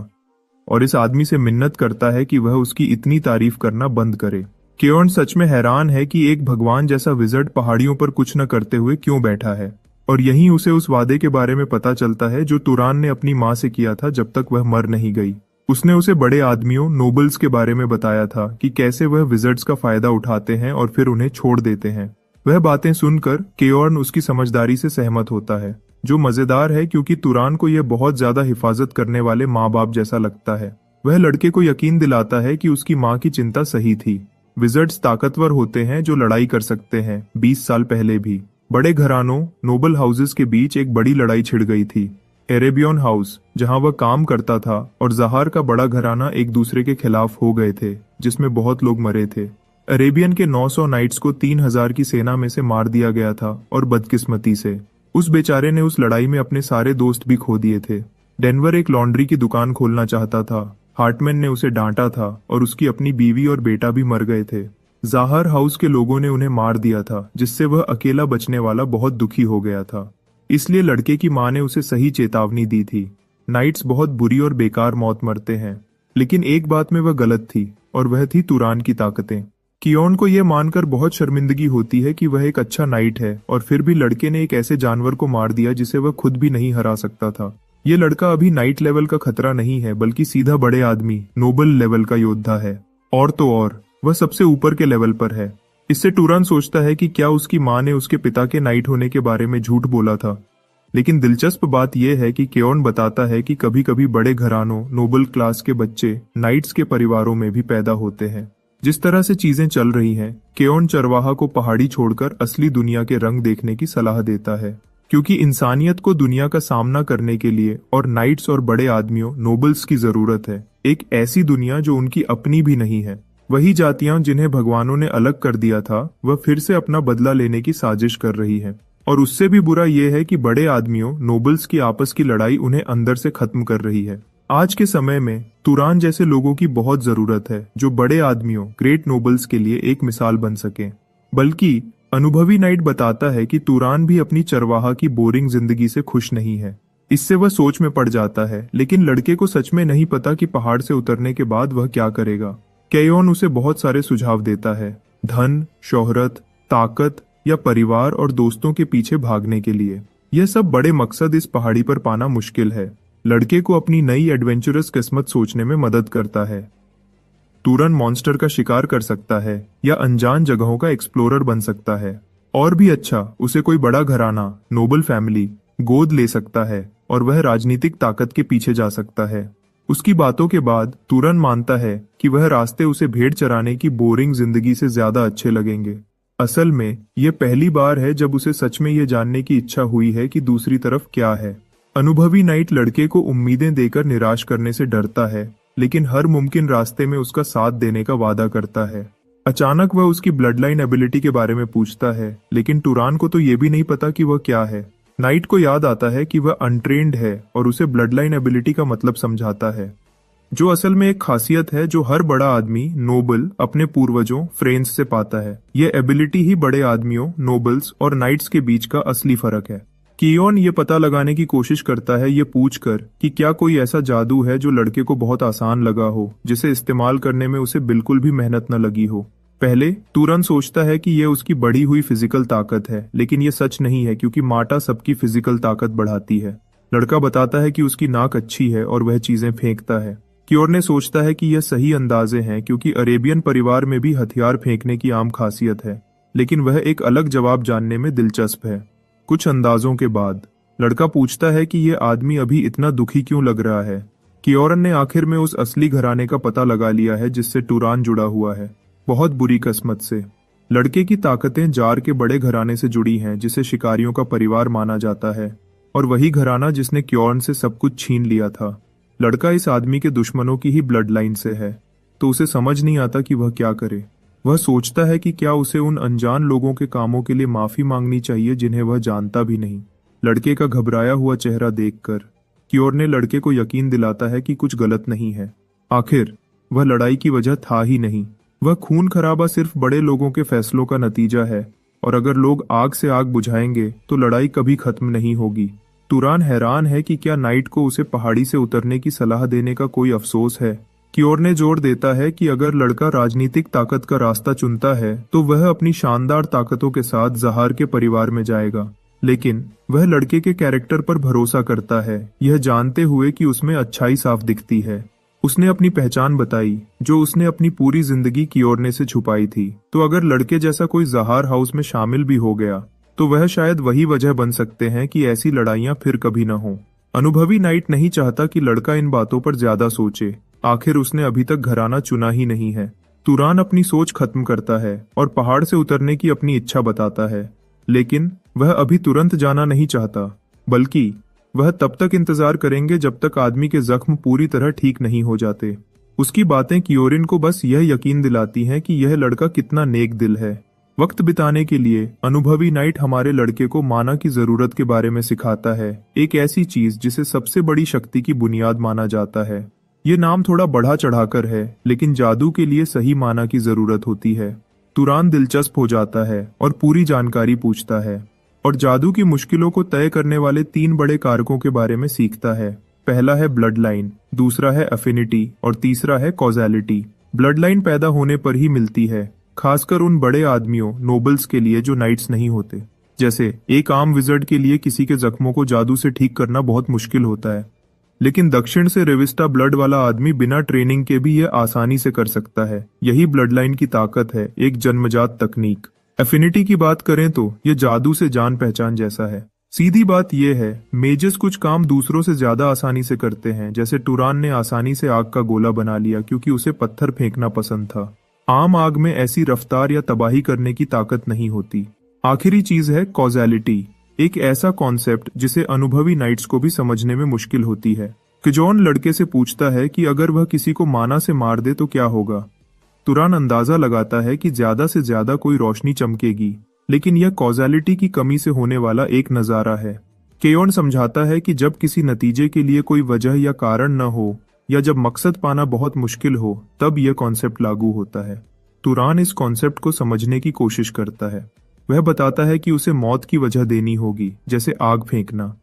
और इस आदमी से मिन्नत करता है कि वह उसकी इतनी तारीफ करना बंद करे। कियोर्न सच में हैरान है कि एक भगवान जैसा विजर्ड पहाड़ियों पर कुछ न करते हुए क्यों बैठा है, और यहीं उसे उस वादे के बारे में पता चलता है जो तुरान ने अपनी माँ से किया था जब तक वह मर नहीं गई। उसने उसे बड़े आदमियों नोबल्स के बारे में बताया था कि कैसे वह विजर्ड्स का फायदा उठाते हैं और फिर उन्हें छोड़ देते हैं। वह बातें सुनकर केओर्न उसकी समझदारी से सहमत होता है, जो मजेदार है क्योंकि तुरान को यह बहुत ज्यादा हिफाजत करने वाले माँ बाप जैसा लगता है। वह लड़के को यकीन दिलाता है कि उसकी माँ की चिंता सही थी। विजर्ड्स ताकतवर होते हैं जो लड़ाई कर सकते हैं। 20 साल पहले भी बड़े घरानों नोबल हाउसेस के बीच एक बड़ी लड़ाई छिड़ गई थी। एरेबियन हाउस, जहां वह काम करता था, और जहार का बड़ा घराना एक दूसरे के खिलाफ हो गए थे, जिसमें बहुत लोग मरे थे। अरेबियन के 900 नाइट्स को 3000 की सेना में से मार दिया गया था, और बदकिस्मती से उस बेचारे ने उस लड़ाई में अपने सारे दोस्त भी खो दिए थे। डेनवर एक लॉन्ड्री की दुकान खोलना चाहता था। हार्टमैन ने उसे डांटा था और उसकी अपनी बीवी और बेटा भी मर गए थे। जाहर हाउस के लोगों ने उन्हें मार दिया था, जिससे वह अकेला बचने वाला बहुत दुखी हो गया था। इसलिए लड़के की माँ ने उसे सही चेतावनी दी थी। नाइट्स बहुत बुरी और बेकार मौत मरते हैं, लेकिन एक बात में वह गलत थी, और वह थी तुरान की ताकतें। कियोन को यह मानकर बहुत शर्मिंदगी होती है कि वह एक अच्छा नाइट है, और फिर भी लड़के ने एक ऐसे जानवर को मार दिया जिसे वह खुद भी नहीं हरा सकता था। ये लड़का अभी नाइट लेवल का खतरा नहीं है, बल्कि सीधा बड़े आदमी नोबल लेवल का योद्धा है। और तो और वह सबसे ऊपर के लेवल पर है। इससे टूरान सोचता है कि क्या उसकी माँ ने उसके पिता के नाइट होने के बारे में झूठ बोला था। लेकिन दिलचस्प बात यह है कि केओन बताता है कि कभी कभी बड़े घरानों नोबल क्लास के बच्चे नाइट्स के परिवारों में भी पैदा होते हैं। जिस तरह से चीजें चल रही हैं, केओन चरवाहा को पहाड़ी छोड़कर असली दुनिया के रंग देखने की सलाह देता है, क्योंकि इंसानियत को दुनिया का सामना करने के लिए और नाइट्स और बड़े आदमियों नोबल्स की जरूरत है। एक ऐसी दुनिया जो उनकी अपनी भी नहीं है। वही जातियां जिन्हें भगवानों ने अलग कर दिया था, वह फिर से अपना बदला लेने की साजिश कर रही है। और उससे भी बुरा यह है कि बड़े आदमियों नोबल्स की आपस की लड़ाई उन्हें अंदर से खत्म कर रही है। आज के समय में तुरान जैसे लोगों की बहुत जरूरत है, जो बड़े आदमियों ग्रेट नोबल्स के लिए एक मिसाल बन सके। बल्कि अनुभवी नाइट बताता है कि तुरान भी अपनी चरवाहा की बोरिंग जिंदगी से खुश नहीं है। इससे वह सोच में पड़ जाता है, लेकिन लड़के को सच में नहीं पता कि पहाड़ से उतरने के बाद वह क्या करेगा। केयोन उसे बहुत सारे सुझाव देता है, धन, शोहरत, ताकत या परिवार और दोस्तों के पीछे भागने के लिए। यह सब बड़े मकसद इस पहाड़ी पर पाना मुश्किल है। लड़के को अपनी नई एडवेंचरस किस्मत सोचने में मदद करता है। तुरन मॉन्स्टर का शिकार कर सकता है या अनजान जगहों का एक्सप्लोरर बन सकता है। और भी अच्छा, उसे कोई बड़ा घराना, नोबल फैमिली गोद ले सकता है और वह राजनीतिक ताकत के पीछे जा सकता है। उसकी बातों के बाद तुरन मानता है कि वह रास्ते उसे भेड़ चराने की बोरिंग जिंदगी से ज्यादा अच्छे लगेंगे। असल में यह पहली बार है जब उसे सच में यह जानने की इच्छा हुई है कि दूसरी तरफ क्या है। अनुभवी नाइट लड़के को उम्मीदें देकर निराश करने से डरता है, लेकिन हर मुमकिन रास्ते में उसका साथ देने का वादा करता है। अचानक वह उसकी ब्लड लाइन एबिलिटी के बारे में पूछता है, लेकिन टुरान को तो ये भी नहीं पता कि वह क्या है। नाइट को याद आता है कि वह अनट्रेन्ड है और उसे ब्लड लाइन एबिलिटी का मतलब समझाता है, जो असल में एक खासियत है जो हर बड़ा आदमी नोबल अपने पूर्वजों फ्रेंड्स से पाता है। यह एबिलिटी ही बड़े आदमियों, नोबल्स और नाइट्स के बीच का असली फर्क है। कियोन ये पता लगाने की कोशिश करता है, ये पूछकर कि क्या कोई ऐसा जादू है जो लड़के को बहुत आसान लगा हो, जिसे इस्तेमाल करने में उसे बिल्कुल भी मेहनत न लगी हो। पहले तुरंत सोचता है कि यह उसकी बढ़ी हुई फिजिकल ताकत है, लेकिन यह सच नहीं है क्योंकि माटा सबकी फिजिकल ताकत बढ़ाती है। लड़का बताता है कि उसकी नाक अच्छी है और वह चीजें फेंकता है। कियोर ने सोचता है कि यह सही अंदाजे हैं क्योंकि अरेबियन परिवार में भी हथियार फेंकने की आम खासियत है, लेकिन वह एक अलग जवाब जानने में दिलचस्प है। कुछ अंदाजों के बाद लड़का पूछता है कि यह आदमी अभी इतना दुखी क्यों लग रहा है। कियोरन ने आखिर में उस असली घराने का पता लगा लिया है जिससे टुरान जुड़ा हुआ है, बहुत बुरी किस्मत से। लड़के की ताकतें जार के बड़े घराने से जुड़ी हैं जिसे शिकारियों का परिवार माना जाता है, और वही घराना जिसने कियोरन से सब कुछ छीन लिया था। लड़का इस आदमी के दुश्मनों की ही ब्लड लाइन से है, तो उसे समझ नहीं आता कि वह क्या करे। वह सोचता है कि क्या उसे उन अनजान लोगों के कामों के लिए माफी मांगनी चाहिए जिन्हें वह जानता भी नहीं। लड़के का घबराया हुआ चेहरा देखकर कियोर ने लड़के को यकीन दिलाता है कि कुछ गलत नहीं है। आखिर वह लड़ाई की वजह था ही नहीं, वह खून खराबा सिर्फ बड़े लोगों के फैसलों का नतीजा है, और अगर लोग आग से आग बुझाएंगे तो लड़ाई कभी खत्म नहीं होगी। तुरान हैरान है कि क्या नाइट को उसे पहाड़ी से उतरने की सलाह देने का कोई अफसोस है। कियोर ने जोर देता है कि अगर लड़का राजनीतिक ताकत का रास्ता चुनता है तो वह अपनी शानदार ताकतों के साथ जहार के परिवार में जाएगा, लेकिन वह लड़के के कैरेक्टर पर भरोसा करता है, यह जानते हुए कि उसमें अच्छाई साफ दिखती है। उसने अपनी पहचान बताई जो उसने अपनी पूरी जिंदगी कियोर्ने से छुपाई थी। तो अगर लड़के जैसा कोई ज़हार हाउस में शामिल भी हो गया तो वह शायद वही वजह बन सकते हैं कि ऐसी लड़ाइयां फिर कभी न हो। अनुभवी नाइट नहीं चाहता कि लड़का इन बातों पर ज्यादा सोचे, आखिर उसने अभी तक घराना चुना ही नहीं है। तुरान अपनी सोच खत्म करता है और पहाड़ से उतरने की अपनी इच्छा बताता है, लेकिन वह अभी तुरंत जाना नहीं चाहता, बल्कि वह तब तक इंतजार करेंगे जब तक आदमी के जख्म पूरी तरह ठीक नहीं हो जाते। उसकी बातें कियोरिन को बस यह यकीन दिलाती हैं कि यह लड़का कितना नेक दिल है। वक्त बिताने के लिए अनुभवी नाइट हमारे लड़के को माना की जरूरत के बारे में सिखाता है, एक ऐसी चीज जिसे सबसे बड़ी शक्ति की बुनियाद माना जाता है। ये नाम थोड़ा बढ़ा चढ़ाकर है, लेकिन जादू के लिए सही माना की जरूरत होती है। तुरान दिलचस्प हो जाता है और पूरी जानकारी पूछता है और जादू की मुश्किलों को तय करने वाले 3 बड़े कारकों के बारे में सीखता है। पहला है ब्लड लाइन, दूसरा है अफिनिटी और तीसरा है कॉजैलिटी। ब्लड लाइन पैदा होने पर ही मिलती है, खासकर उन बड़े आदमियों नोबल्स के लिए जो नाइट्स नहीं होते। जैसे एक आम विजर्ड के लिए किसी के जख्मों को जादू से ठीक करना बहुत मुश्किल होता है, लेकिन दक्षिण से रेविस्टा ब्लड वाला आदमी बिना ट्रेनिंग के भी यह आसानी से कर सकता है। यही ब्लड लाइन की ताकत है, एक जन्मजात तकनीक। एफिनिटी की बात करें तो ये जादू से जान पहचान जैसा है। सीधी बात यह है, मेजस कुछ काम दूसरों से ज्यादा आसानी से करते हैं। जैसे टुरान ने आसानी से आग का गोला बना लिया क्योंकि उसे पत्थर फेंकना पसंद था। आम आग में ऐसी रफ्तार या तबाही करने की ताकत नहीं होती। आखिरी चीज है कॉजैलिटी, एक ऐसा कॉन्सेप्ट जिसे अनुभवी नाइट्स को भी समझने में मुश्किल होती है। किजॉन लड़के से पूछता है कि अगर वह किसी को माना से मार दे तो क्या होगा। तुरान अंदाजा लगाता है कि ज्यादा से ज्यादा कोई रोशनी चमकेगी, लेकिन यह कॉजैलिटी की कमी से होने वाला एक नजारा है। केयोन समझाता है कि जब किसी नतीजे के लिए कोई वजह या कारण न हो या जब मकसद पाना बहुत मुश्किल हो, तब यह कॉन्सेप्ट लागू होता है। तुरान इस कॉन्सेप्ट को समझने की कोशिश करता है। वह बताता है कि उसे मौत की वजह देनी होगी, जैसे आग फेंकना।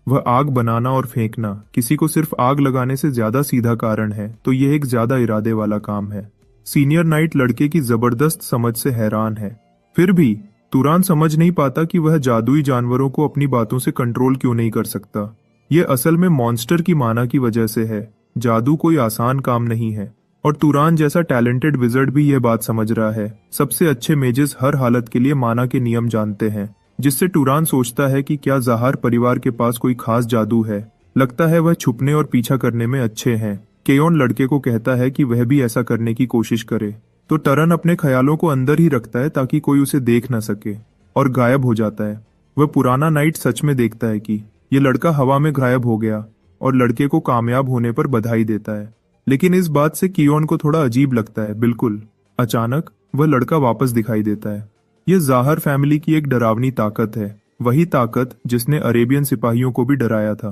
वह आग बनाना और फेंकना किसी को सिर्फ आग लगाने से ज्यादा सीधा कारण है, तो यह एक ज्यादा इरादे वाला काम है। सीनियर नाइट लड़के की जबरदस्त समझ से हैरान है। फिर भी तुरान समझ नहीं पाता कि वह जादुई जानवरों को अपनी बातों से कंट्रोल क्यों नहीं कर सकता। यह असल में मॉन्स्टर की माना की वजह से है। जादू कोई आसान काम नहीं है, और तुरान जैसा टैलेंटेड विजर्ड भी यह बात समझ रहा है। सबसे अच्छे मेजेस हर हालत के लिए माना के नियम जानते हैं, जिससे टुरान सोचता है कि क्या ज़हार परिवार के पास कोई खास जादू है। लगता है वह छुपने और पीछा करने में अच्छे हैं। केयोन लड़के को कहता है कि वह भी ऐसा करने की कोशिश करे, तो टरन अपने ख्यालों को अंदर ही रखता है ताकि कोई उसे देख न सके, और गायब हो जाता है। वह पुराना नाइट सच में देखता है कि ये लड़का हवा में गायब हो गया और लड़के को कामयाब होने पर बधाई देता है। लेकिन इस बात से कियोन को थोड़ा अजीब लगता है। बिल्कुल अचानक वह लड़का वापस दिखाई देता है। यह ज़ाहर फैमिली की एक डरावनी ताकत है, वही ताकत जिसने अरेबियन सिपाहियों को भी डराया था।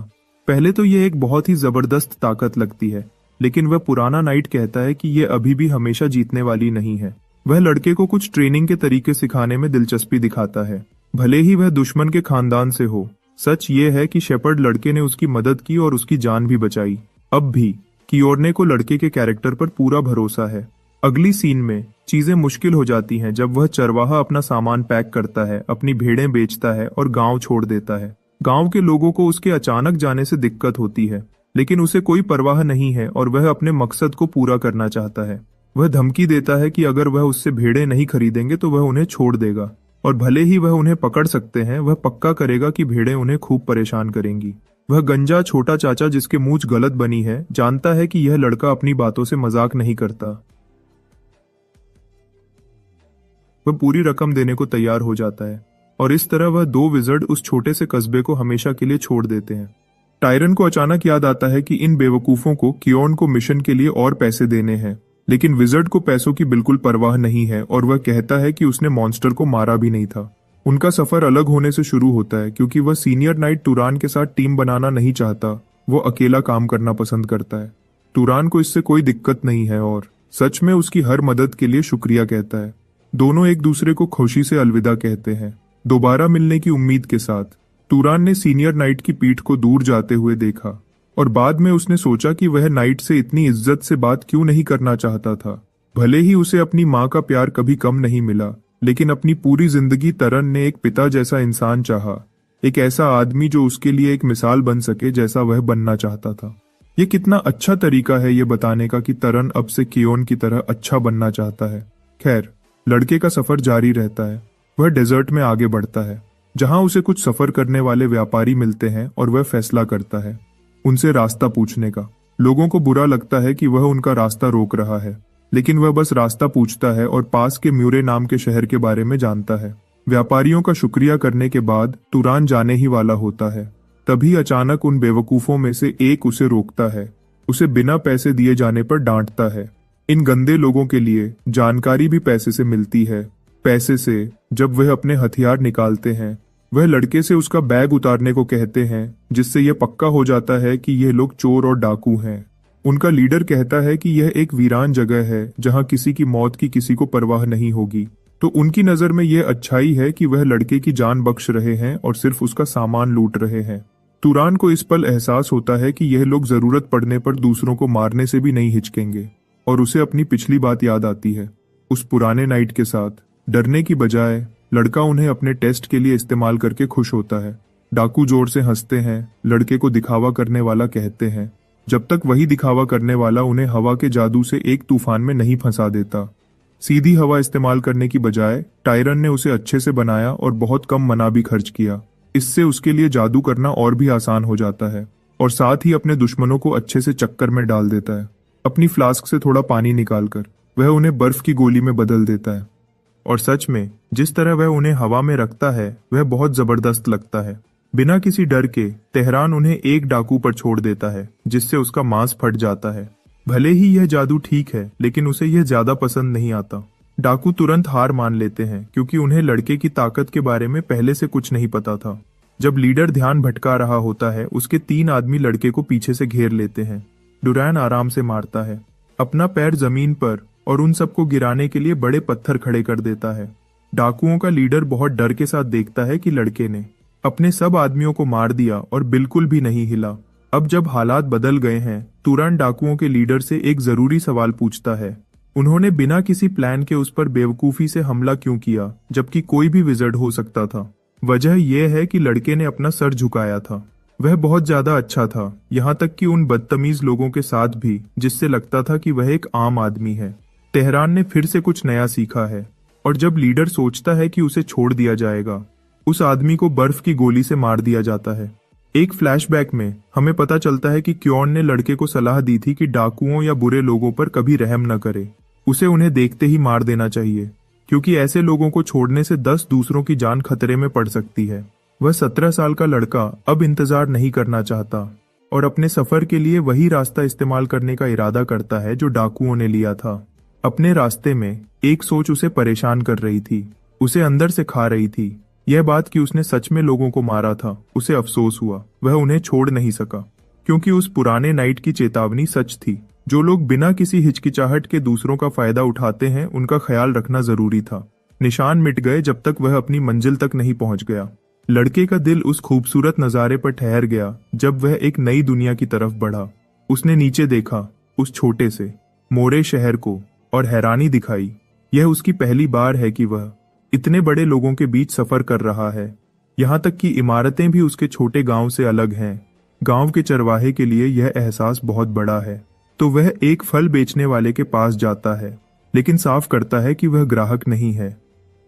पहले तो यह एक बहुत ही जबरदस्त ताकत लगती है, लेकिन वह पुराना नाइट कहता है कि यह अभी भी हमेशा जीतने वाली नहीं है। वह लड़के को कुछ ट्रेनिंग के तरीके सिखाने में दिलचस्पी दिखाता है, भले ही वह दुश्मन के खानदान से हो। सच ये है कि शेपर्ड लड़के ने उसकी मदद की और उसकी जान भी बचाई। अब भी कियोर्ने को लड़के के कैरेक्टर पर पूरा भरोसा है। अगली सीन में चीजें मुश्किल हो जाती हैं जब वह चरवाहा अपना सामान पैक करता है, अपनी भेड़ें बेचता है और गांव छोड़ देता है। गांव के लोगों को उसके अचानक जाने से दिक्कत होती है, लेकिन उसे कोई परवाह नहीं है और वह अपने मकसद को पूरा करना चाहता है। वह धमकी देता है कि अगर वह उससे भेड़ें नहीं खरीदेंगे तो वह उन्हें छोड़ देगा, और भले ही वह उन्हें पकड़ सकते हैं, वह पक्का करेगा कि भेड़ें उन्हें खूब परेशान करेंगी। वह गंजा छोटा चाचा जिसके मूंछ गलत बनी है, जानता है कि यह लड़का अपनी बातों से मजाक नहीं करता। वह पूरी रकम देने को तैयार हो जाता है, और इस तरह वह 2 विजर्ड उस छोटे से कस्बे को हमेशा के लिए छोड़ देते हैं। टायरन को अचानक याद आता है कि इन बेवकूफों को कियोन को मिशन के लिए और पैसे देने हैं, लेकिन विजर्ड को पैसों की बिल्कुल परवाह नहीं है और वह कहता है कि उसने मॉन्स्टर को मारा भी नहीं था। उनका सफर अलग होने से शुरू होता है क्योंकि वह सीनियर नाइट टुरान के साथ टीम बनाना नहीं चाहता। वो अकेला काम करना पसंद करता है। टुरान को इससे कोई दिक्कत नहीं है और सच में उसकी हर मदद के लिए शुक्रिया कहता है। दोनों एक दूसरे को खुशी से अलविदा कहते हैं, दोबारा मिलने की उम्मीद के साथ। टुरान ने सीनियर नाइट की पीठ को दूर जाते हुए देखा और बाद में उसने सोचा कि वह नाइट से इतनी इज्जत से बात क्यों नहीं करना चाहता था। भले ही उसे अपनी माँ का प्यार कभी कम नहीं मिला, लेकिन अपनी पूरी जिंदगी तरन ने एक पिता जैसा इंसान चाहा, एक ऐसा आदमी जो उसके लिए एक मिसाल बन सके जैसा वह बनना चाहता था। ये कितना अच्छा तरीका है ये बताने का कि तरन अब से कियोन की तरह अच्छा बनना चाहता है। खैर, लड़के का सफर जारी रहता है। वह डेजर्ट में आगे बढ़ता है, जहां उसे कुछ सफर करने वाले व्यापारी मिलते हैं और वह फैसला करता है उनसे रास्ता पूछने का। लोगों को बुरा लगता है कि वह उनका रास्ता रोक रहा है, लेकिन वह बस रास्ता पूछता है और पास के म्यूरे नाम के शहर के बारे में जानता है। व्यापारियों का शुक्रिया करने के बाद तुरान जाने ही वाला होता है। तभी अचानक उन बेवकूफों में से एक उसे रोकता है, उसे बिना पैसे दिए जाने पर डांटता है। इन गंदे लोगों के लिए जानकारी भी पैसे से मिलती है। पैसे से जब वह अपने हथियार निकालते हैं, वह लड़के से उसका बैग उतारने को कहते हैं, जिससे यह पक्का हो जाता है कि यह लोग चोर और डाकू हैं। उनका लीडर कहता है कि यह एक वीरान जगह है जहां किसी की मौत की किसी को परवाह नहीं होगी। तो उनकी नजर में यह अच्छाई है कि वह लड़के की जान बख्श रहे हैं और सिर्फ उसका सामान लूट रहे हैं। तुरान को इस पल एहसास होता है कि यह लोग जरूरत पड़ने पर दूसरों को मारने से भी नहीं हिचकेंगे, और उसे अपनी पिछली बात याद आती है। उस पुराने नाइट के साथ डरने की बजाय लड़का उन्हें अपने टेस्ट के लिए इस्तेमाल करके खुश होता है। डाकू जोर से हंसते हैं, लड़के को दिखावा करने वाला कहते हैं, जब तक वही दिखावा करने वाला उन्हें हवा के जादू से एक तूफान में नहीं फंसा देता। सीधी हवा इस्तेमाल करने की बजाय टायरन ने उसे अच्छे से बनाया और बहुत कम मना भी खर्च किया। इससे उसके लिए जादू करना और भी आसान हो जाता है, और साथ ही अपने दुश्मनों को अच्छे से चक्कर में डाल देता है। अपनी फ्लास्क से थोड़ा पानी निकालकर वह उन्हें बर्फ की गोली में बदल देता है, और सच में जिस तरह वह उन्हें हवा में रखता है वह बहुत जबरदस्त लगता है। बिना किसी डर के तेहरान उन्हें एक डाकू पर छोड़ देता है, जिससे उसका मांस फट जाता है। भले ही यह जादू ठीक है, लेकिन उसे यह ज्यादा पसंद नहीं आता। डाकू तुरंत हार मान लेते हैं, क्योंकि उन्हें लड़के की ताकत के बारे में पहले से कुछ नहीं पता था। जब लीडर ध्यान भटका रहा होता है, उसके 3 आदमी लड़के को पीछे से घेर लेते हैं। डुरैन आराम से मारता है, अपना पैर जमीन पर, और उन सबको गिराने के लिए बड़े पत्थर खड़े कर देता है। डाकुओं का लीडर बहुत डर के साथ देखता है कि लड़के ने अपने सब आदमियों को मार दिया और बिल्कुल भी नहीं हिला। अब जब हालात बदल गए हैं, तुरंत डाकुओं के लीडर से एक जरूरी सवाल पूछता है, उन्होंने बिना किसी प्लान के उस पर बेवकूफी से हमला क्यों किया, जबकि कोई भी विज़र्ड हो सकता था। वजह यह है कि लड़के ने अपना सर झुकाया था। वह बहुत ज्यादा अच्छा था, यहाँ तक कि उन बदतमीज लोगों के साथ भी, जिससे लगता था कि वह एक आम आदमी है। तेहरान ने फिर से कुछ नया सीखा है, और जब लीडर सोचता है कि उसे छोड़ दिया जाएगा, उस आदमी को बर्फ की गोली से मार दिया जाता है। एक फ्लैशबैक में हमें पता चलता है कि क्योन ने लड़के को सलाह दी थी कि डाकुओं या बुरे लोगों पर कभी रहम न करे, उसे उन्हें देखते ही मार देना चाहिए, क्योंकि ऐसे लोगों को छोड़ने से 10 दूसरों की जान खतरे में पड़ सकती है। वह 17 साल का लड़का अब इंतजार नहीं करना चाहता और अपने सफर के लिए वही रास्ता इस्तेमाल करने का इरादा करता है जो डाकुओं ने लिया था। अपने रास्ते में एक सोच उसे परेशान कर रही थी, उसे अंदर से खा रही थी। यह बात कि उसने सच में लोगों को मारा था, उसे अफसोस हुआ। वह उन्हें छोड़ नहीं सका, क्योंकि उस पुराने नाइट की चेतावनी सच थी। जो लोग बिना किसी हिचकिचाहट के दूसरों का फायदा उठाते हैं, उनका ख्याल रखना जरूरी था। निशान मिट गए जब तक वह अपनी मंजिल तक नहीं पहुंच गया। लड़के का दिल उस खूबसूरत नजारे पर ठहर गया जब वह एक नई दुनिया की तरफ बढ़ा। उसने नीचे देखा, उस छोटे से मोरे शहर को, और हैरानी दिखाई। यह उसकी पहली बार है कि वह इतने बड़े लोगों के बीच सफर कर रहा है। यहाँ तक कि इमारतें भी उसके छोटे गांव से अलग हैं। गांव के चरवाहे के लिए यह एहसास बहुत बड़ा है। तो वह एक फल बेचने वाले के पास जाता है, लेकिन साफ करता है कि वह ग्राहक नहीं है।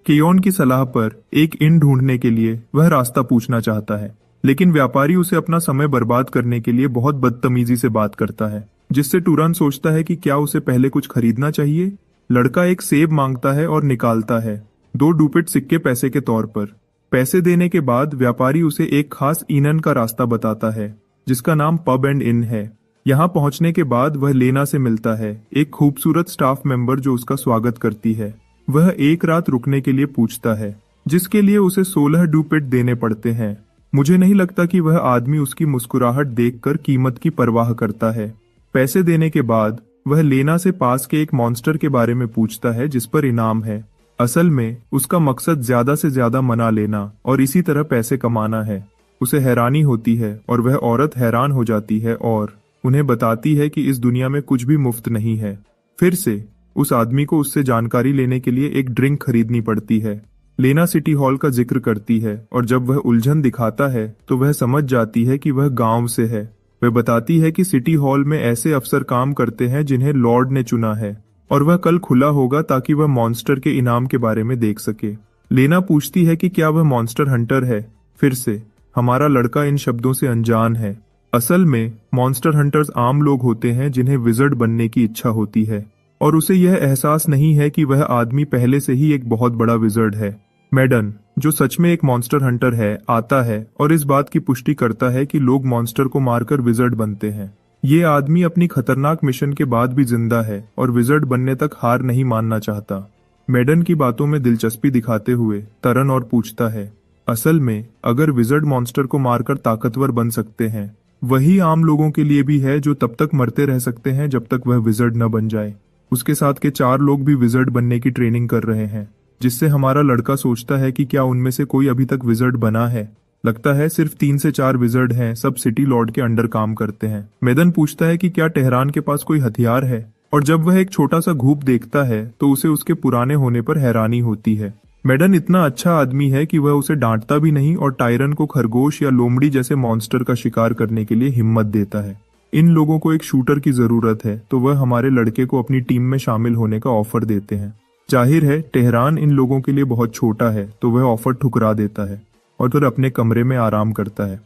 कियोन की सलाह पर एक इन ढूंढने के लिए वह रास्ता पूछना चाहता है, लेकिन व्यापारी उसे अपना समय बर्बाद करने के लिए बहुत बदतमीजी से बात करता है, जिससे टूरान सोचता है कि क्या उसे पहले कुछ खरीदना चाहिए। लड़का एक सेब मांगता है और निकालता है 2 डुपेट सिक्के पैसे के तौर पर। पैसे देने के बाद व्यापारी उसे एक खास ईनन का रास्ता बताता है, जिसका नाम पब एंड इन है। यहाँ पहुंचने के बाद वह लेना से मिलता है, एक खूबसूरत स्टाफ मेंबर जो उसका स्वागत करती है। वह एक रात रुकने के लिए पूछता है, जिसके लिए उसे 16 डुपेट देने पड़ते हैं। मुझे नहीं लगता कि वह आदमी उसकी मुस्कुराहट देखकर कीमत की परवाह करता है। पैसे देने के बाद वह लेना से पास के एक मॉन्स्टर के बारे में पूछता है, जिस पर इनाम है। असल में उसका मकसद ज्यादा से ज्यादा मना लेना और इसी तरह पैसे कमाना है। उसे हैरानी होती है और वह औरत हैरान हो जाती है और उन्हें बताती है कि इस दुनिया में कुछ भी मुफ्त नहीं है। फिर से उस आदमी को उससे जानकारी लेने के लिए एक ड्रिंक खरीदनी पड़ती है। लेना सिटी हॉल का जिक्र करती है, और जब वह उलझन दिखाता है तो वह समझ जाती है कि वह गांव से है। वह बताती है कि सिटी हॉल में ऐसे अफसर काम करते हैं जिन्हें लॉर्ड ने चुना है और वह कल खुला होगा ताकि वह मॉन्स्टर के इनाम के बारे में देख सके। लेना पूछती है कि क्या वह मॉन्स्टर हंटर है। फिर से हमारा लड़का इन शब्दों से अनजान है। असल में मॉन्स्टर हंटर्स आम लोग होते हैं जिन्हें विजर्ड बनने की इच्छा होती है और उसे यह एहसास नहीं है कि वह आदमी पहले से ही एक बहुत बड़ा विजर्ड है। मैडन, जो सच में एक मॉन्स्टर हंटर है, आता है और इस बात की पुष्टि करता है कि लोग मॉन्स्टर को मारकर विजर्ड बनते हैं। ये आदमी अपनी खतरनाक मिशन के बाद भी जिंदा है और विजर्ड बनने तक हार नहीं मानना चाहता। मैडन की बातों में दिलचस्पी दिखाते हुए तरन और पूछता है, असल में अगर विजर्ड मॉन्स्टर को मारकर ताकतवर बन सकते हैं, वही आम लोगों के लिए भी है जो तब तक मरते रह सकते हैं जब तक वह विजर्ड न बन जाए। उसके साथ के 4 लोग भी विजर्ड बनने की ट्रेनिंग कर रहे हैं, जिससे हमारा लड़का सोचता है कि क्या उनमें से कोई अभी तक विजर्ड बना है। लगता है सिर्फ 3 से 4 विजर्ड हैं, सब सिटी लॉर्ड के अंडर काम करते हैं। मैदन पूछता है कि क्या तेहरान के पास कोई हथियार है, और जब वह एक छोटा सा घूप देखता है तो उसे उसके पुराने होने पर हैरानी होती है। मैडन इतना अच्छा आदमी है कि वह उसे डांटता भी नहीं और टायरन को खरगोश या लोमड़ी जैसे मॉन्स्टर का शिकार करने के लिए हिम्मत देता है। इन लोगों को एक शूटर की जरूरत है तो वह हमारे लड़के को अपनी टीम में शामिल होने का ऑफर देते हैं। जाहिर है तेहरान इन लोगों के लिए बहुत छोटा है तो वह ऑफर ठुकरा देता है और फिर अपने कमरे में आराम करता है,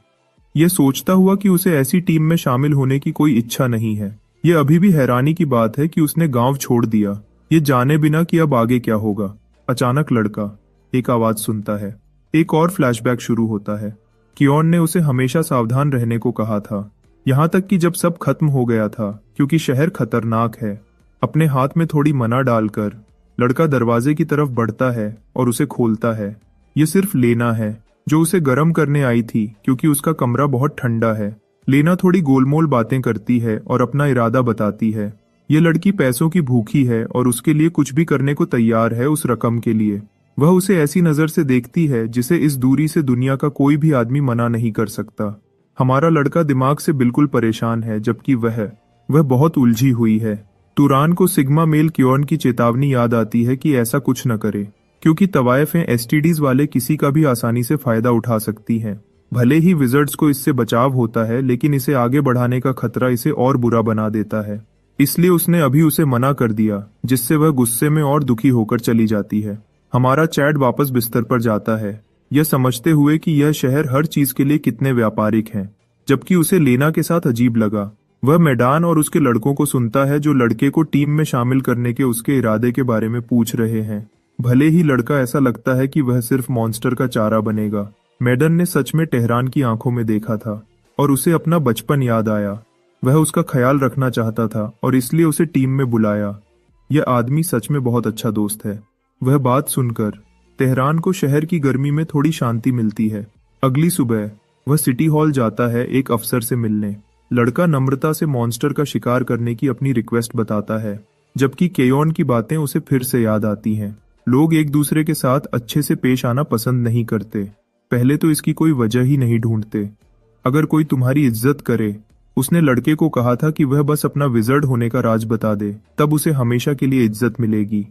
यह सोचता हुआ कि उसे ऐसी टीम में शामिल होने की कोई इच्छा नहीं है। यह अभी भी हैरानी की बात है कि उसने गांव छोड़ दिया, ये जाने बिना कि अब आगे क्या होगा। अचानक लड़का एक आवाज सुनता है। एक और फ्लैशबैक शुरू होता है। कियोन ने उसे हमेशा सावधान रहने को कहा था, यहाँ तक कि जब सब खत्म हो गया था, क्योंकि शहर खतरनाक है। अपने हाथ में थोड़ी मना डालकर लड़का दरवाजे की तरफ बढ़ता है और उसे खोलता है। ये सिर्फ लेना है जो उसे गर्म करने आई थी, क्योंकि उसका कमरा बहुत ठंडा है। लेना थोड़ी गोलमोल बातें करती है और अपना इरादा बताती है। ये लड़की पैसों की भूखी है और उसके लिए कुछ भी करने को तैयार है उस रकम के लिए। वह उसे ऐसी नजर से देखती है जिसे इस दूरी से दुनिया का कोई भी आदमी मना नहीं कर सकता। हमारा लड़का दिमाग से बिल्कुल परेशान है, जबकि वह बहुत उलझी हुई है। तुरान को सिग्मा मेल कियोन की चेतावनी याद आती है कि ऐसा कुछ न करे, क्योंकि तवायफें एसटीडीज वाले किसी का भी आसानी से फायदा उठा सकती हैं। भले ही विजर्ड्स को इससे बचाव होता है, लेकिन इसे आगे बढ़ाने का खतरा इसे और बुरा बना देता है। इसलिए उसने अभी उसे मना कर दिया, जिससे वह गुस्से में और दुखी होकर चली जाती है। हमारा चैड वापस बिस्तर पर जाता है, यह समझते हुए कि यह शहर हर चीज के लिए कितने व्यापारिक हैं, जबकि उसे लेना के साथ अजीब लगा। वह मैदान और उसके लड़कों को सुनता है जो लड़के को टीम में शामिल करने के उसके इरादे के बारे में पूछ रहे हैं। भले ही लड़का ऐसा लगता है कि वह सिर्फ मॉन्स्टर का चारा बनेगा। मैडन ने सच में तेहरान की आंखों में देखा था और उसे अपना बचपन याद आया। वह उसका ख्याल रखना चाहता था और इसलिए उसे टीम में बुलाया। यह आदमी सच में बहुत अच्छा दोस्त है। वह बात सुनकर तेहरान को शहर की गर्मी में थोड़ी शांति मिलती है। अगली सुबह वह सिटी हॉल जाता है एक अफसर से मिलने। लड़का नम्रता से मॉन्स्टर का शिकार करने की अपनी रिक्वेस्ट बताता है, जबकि केयोन की बातें उसे फिर से याद आती हैं। लोग एक दूसरे के साथ अच्छे से पेश आना पसंद नहीं करते, पहले तो इसकी कोई वजह ही नहीं ढूंढते। अगर कोई तुम्हारी इज्जत करे, उसने लड़के को कहा था कि वह बस अपना विजर्ड होने का राज बता दे, तब उसे हमेशा के लिए इज्जत मिलेगी।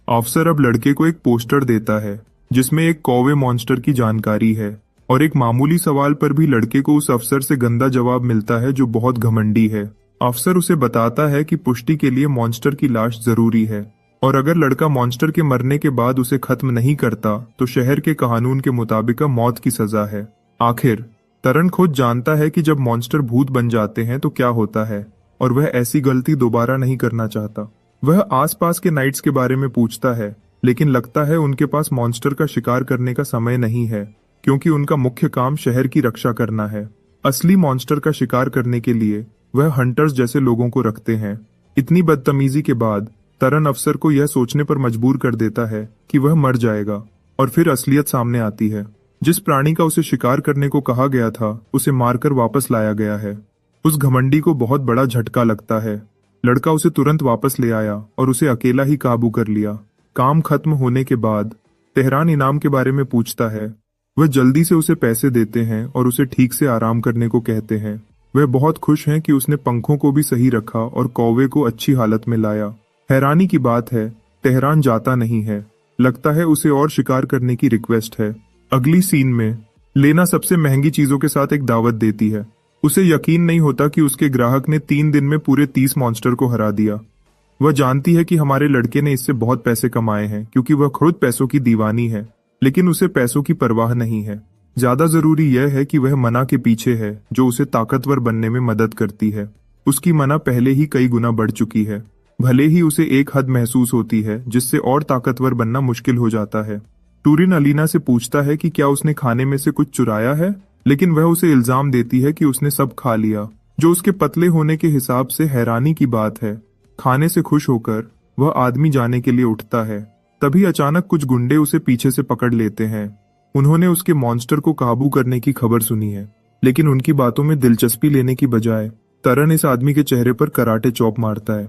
अफसर अब लड़के को एक पोस्टर देता है जिसमें एक कौवे मॉन्स्टर की जानकारी है, और एक मामूली सवाल पर भी लड़के को उस अफसर से गंदा जवाब मिलता है जो बहुत घमंडी है। अफसर उसे बताता है कि पुष्टि के लिए मॉन्स्टर की लाश जरूरी है, और अगर लड़का मॉन्स्टर के मरने के बाद उसे खत्म नहीं करता तो शहर के कानून के मुताबिक मौत की सजा है। आखिर तरन खुद जानता है कि जब मॉन्स्टर भूत बन जाते हैं तो क्या होता है, और वह ऐसी गलती दोबारा नहीं करना चाहता। वह आसपास के नाइट्स के बारे में पूछता है, लेकिन लगता है उनके पास मॉन्स्टर का शिकार करने का समय नहीं है, क्योंकि उनका मुख्य काम शहर की रक्षा करना है। असली मॉन्स्टर का शिकार करने के लिए वह हंटर्स जैसे लोगों को रखते हैं। इतनी बदतमीजी के बाद तरन अफसर को यह सोचने पर मजबूर कर देता है कि वह मर जाएगा, और फिर असलियत सामने आती है। जिस प्राणी का उसे शिकार करने को कहा गया था उसे मारकर वापस लाया गया है। उस घमंडी को बहुत बड़ा झटका लगता है। लड़का उसे तुरंत वापस ले आया और उसे अकेला ही काबू कर लिया। काम खत्म होने के बाद तेहरान इनाम के बारे में पूछता है। वह जल्दी से उसे पैसे देते हैं और उसे ठीक से आराम करने को कहते हैं। वह बहुत खुश हैं कि उसने पंखों को भी सही रखा और कौवे को अच्छी हालत में लाया। हैरानी की बात है, तेहरान जाता नहीं है। लगता है उसे और शिकार करने की रिक्वेस्ट है। अगली सीन में लेना सबसे महंगी चीजों के साथ एक दावत देती है। उसे यकीन नहीं होता कि उसके ग्राहक ने 3 दिन में पूरे 30 मॉन्स्टर को हरा दिया। वह जानती है कि हमारे लड़के ने इससे बहुत पैसे कमाए हैं क्योंकि वह खुद पैसों की दीवानी है, लेकिन उसे पैसों की परवाह नहीं है। ज्यादा जरूरी यह है कि वह मना के पीछे है जो उसे ताकतवर बनने में मदद करती है। उसकी मना पहले ही कई गुना बढ़ चुकी है, भले ही उसे एक हद महसूस होती है जिससे और ताकतवर बनना मुश्किल हो जाता है। टूरिन अलीना से पूछता है कि क्या उसने खाने में से कुछ चुराया है, लेकिन वह उसे इल्जाम देती है कि उसने सब खा लिया, जो उसके पतले होने के हिसाब से हैरानी की बात है। खाने से खुश होकर वह आदमी जाने के लिए उठता है, तभी अचानक कुछ गुंडे उसे पीछे से पकड़ लेते हैं। उन्होंने उसके मॉन्स्टर को काबू करने की खबर सुनी है, लेकिन उनकी बातों में दिलचस्पी लेने की बजाय तरन इस आदमी के चेहरे पर कराटे चॉप मारता है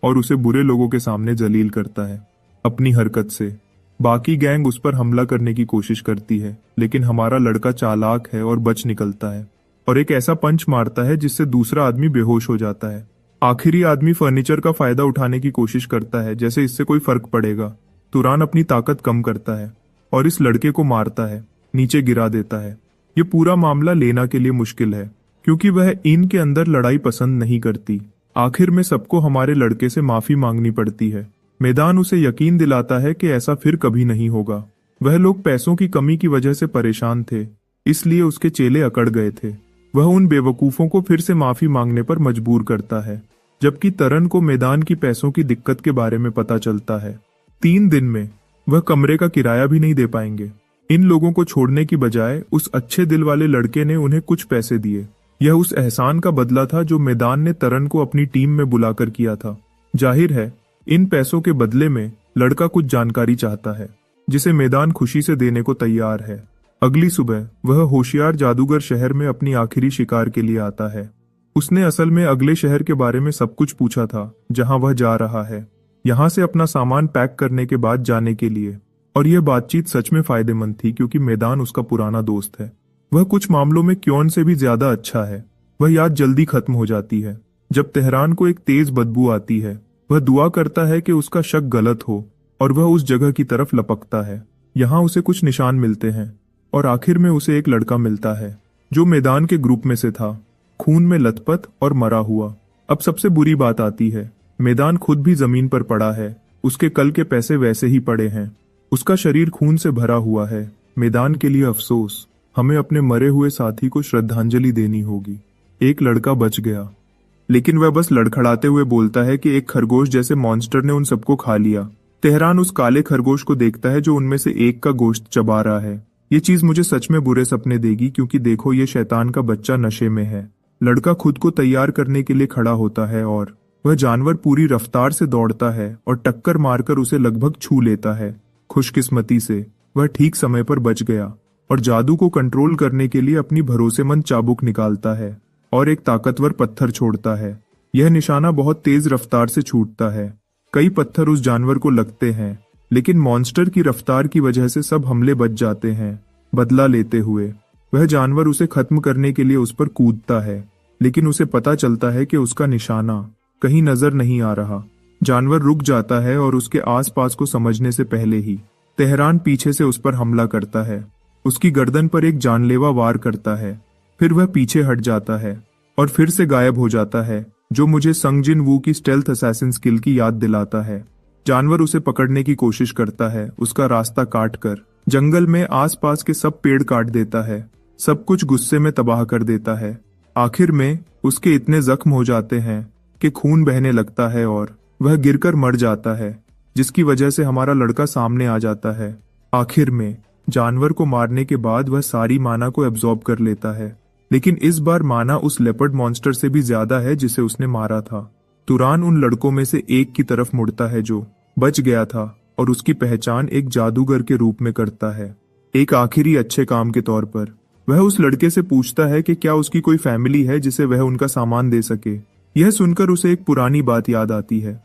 और उसे बुरे लोगों के सामने जलील करता है अपनी हरकत से। बाकी गैंग उस पर हमला करने की कोशिश करती है, लेकिन हमारा लड़का चालाक है और बच निकलता है और एक ऐसा पंच मारता है जिससे दूसरा आदमी बेहोश हो जाता है। आखिरी आदमी फर्नीचर का फायदा उठाने की कोशिश करता है, जैसे इससे कोई फर्क पड़ेगा। तुरान अपनी ताकत कम करता है और इस लड़के को मारता है, नीचे गिरा देता है। ये पूरा मामला लेना के लिए मुश्किल है क्योंकि वह इन के अंदर लड़ाई पसंद नहीं करती। आखिर में सबको हमारे लड़के से माफी मांगनी पड़ती है। मैदान उसे यकीन दिलाता है कि ऐसा फिर कभी नहीं होगा। वह लोग पैसों की कमी की वजह से परेशान थे, इसलिए उसके चेले अकड़ गए थे। वह उन बेवकूफों को फिर से माफी मांगने पर मजबूर करता है, जबकि तरन को मैदान की पैसों की दिक्कत के बारे में पता चलता है। 3 दिन में वह कमरे का किराया भी नहीं दे पाएंगे। इन लोगों को छोड़ने की बजाय उस अच्छे दिल वाले लड़के ने उन्हें कुछ पैसे दिए। यह उस एहसान का बदला था जो मैदान ने तरन को अपनी टीम में बुलाकर किया था। जाहिर है इन पैसों के बदले में लड़का कुछ जानकारी चाहता है, जिसे मैदान खुशी से देने को तैयार है। अगली सुबह वह होशियार जादूगर शहर में अपनी आखिरी शिकार के लिए आता है। उसने असल में अगले शहर के बारे में सब कुछ पूछा था जहां वह जा रहा है, यहां से अपना सामान पैक करने के बाद जाने के लिए। और यह बातचीत सच में फायदेमंद थी क्योंकि मैदान उसका पुराना दोस्त है। वह कुछ मामलों में क्योन से भी ज्यादा अच्छा है। वह याद जल्दी खत्म हो जाती है। जब तेहरान को एक तेज बदबू आती है, वह दुआ करता है कि उसका शक गलत हो और वह उस जगह की तरफ लपकता है। यहाँ उसे कुछ निशान मिलते हैं और आखिर में उसे एक लड़का मिलता है जो मैदान के ग्रुप में से था, खून में लथपथ और मरा हुआ। अब सबसे बुरी बात आती है, मैदान खुद भी जमीन पर पड़ा है। उसके कल के पैसे वैसे ही पड़े हैं। उसका शरीर खून से भरा हुआ है। मैदान के लिए अफसोस, हमें अपने मरे हुए साथी को श्रद्धांजलि देनी होगी। एक लड़का बच गया, लेकिन वह बस लड़खड़ाते हुए बोलता है कि एक खरगोश जैसे मॉन्स्टर ने उन सबको खा लिया। तेहरान उस काले खरगोश को देखता है जो उनमें से एक का गोश्त चबा रहा है। ये चीज मुझे सच में बुरे सपने देगी क्योंकि देखो ये शैतान का बच्चा नशे में है। लड़का खुद को तैयार करने के लिए खड़ा होता है और वह जानवर पूरी रफ्तार से दौड़ता है और टक्कर मारकर उसे लगभग छू लेता है। खुशकिस्मती से वह ठीक समय पर बच गया और जादू को कंट्रोल करने के लिए अपनी भरोसेमंद चाबुक निकालता है और एक ताकतवर पत्थर छोड़ता है। यह निशाना बहुत तेज रफ्तार से छूटता है। कई पत्थर उस जानवर को लगते हैं, लेकिन मॉन्स्टर की रफ्तार की वजह से सब हमले बच जाते हैं। बदला लेते हुए वह जानवर उसे खत्म करने के लिए उस पर कूदता है, लेकिन उसे पता चलता है कि उसका निशाना कहीं नजर नहीं आ रहा। जानवर रुक जाता है और उसके आसपास को समझने से पहले ही तेहरान पीछे से उस पर हमला करता है। उसकी गर्दन पर एक जानलेवा वार करता है, फिर वह पीछे हट जाता है और फिर से गायब हो जाता है, जो मुझे संग जिन वू की स्टेल्थ असैसिन स्किल की याद दिलाता है। जानवर उसे पकड़ने की कोशिश करता है, उसका रास्ता काट कर जंगल में आसपास के सब पेड़ काट देता है, सब कुछ गुस्से में तबाह कर देता है। आखिर में उसके इतने जख्म हो जाते हैं कि खून बहने लगता है और वह गिरकर मर जाता है, जिसकी वजह से हमारा लड़का सामने आ जाता है। आखिर में जानवर को मारने के बाद वह सारी माना को एब्जॉर्ब कर लेता है, लेकिन इस बार माना उस लेपर्ड मॉन्स्टर से भी ज्यादा है जिसे उसने मारा था। तुरान उन लड़कों में से एक की तरफ मुड़ता है जो बच गया था और उसकी पहचान एक जादूगर के रूप में करता है, एक आखिरी अच्छे काम के तौर पर। वह उस लड़के से पूछता है कि क्या उसकी कोई फैमिली है जिसे वह उनका सामान दे सके। यह सुनकर उसे एक पुरानी बात याद आती है।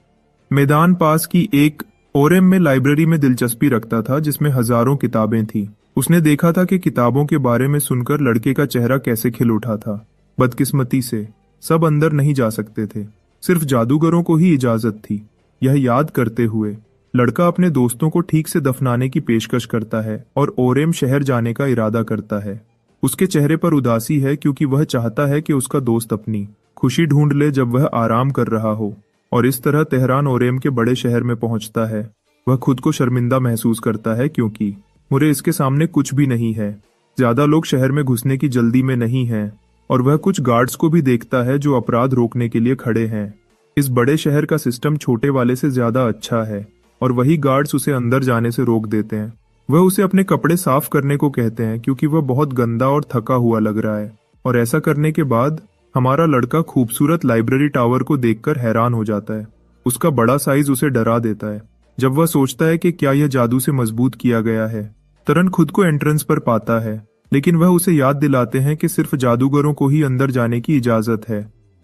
मैदान पास की एक ओरेम में लाइब्रेरी में दिलचस्पी रखता था जिसमें हजारों किताबें थीं। उसने देखा था कि किताबों के बारे में सुनकर लड़के का चेहरा कैसे खिल उठा था। बदकिस्मती से सब अंदर नहीं जा सकते थे, सिर्फ जादूगरों को ही इजाजत थी। यह याद करते हुए लड़का अपने दोस्तों को ठीक से दफनाने की पेशकश करता है और ओरेम शहर जाने का इरादा करता है। उसके चेहरे पर उदासी है क्योंकि वह चाहता है कि उसका दोस्त अपनी खुशी ढूंढ ले जब वह आराम कर रहा हो। और इस तरह तेहरान ओरेम के बड़े शहर में पहुंचता है। वह खुद को शर्मिंदा महसूस करता है क्योंकि मुरे इसके सामने कुछ भी नहीं है। ज्यादा लोग शहर में घुसने की जल्दी में नहीं हैं और वह कुछ गार्ड्स को भी देखता है जो अपराध रोकने के लिए खड़े हैं। इस बड़े शहर का सिस्टम छोटे वाले से ज्यादा अच्छा है और वही गार्ड्स उसे अंदर जाने से रोक देते हैं। वह उसे अपने कपड़े साफ करने को कहते हैं क्योंकि वह बहुत गंदा और थका हुआ लग रहा है। और ऐसा करने के बाद हमारा लड़का खूबसूरत लाइब्रेरी टावर को देखकर हैरान हो जाता है। उसका बड़ा साइज उसे डरा देता है। जब वह सोचता है कि क्या यह जादू से मजबूत किया गया है, तरन खुद को एंट्रेंस पर पाता है, लेकिन वह उसे याद दिलाते हैं कि सिर्फ जादूगरों को ही अंदर जाने की इजाजत है।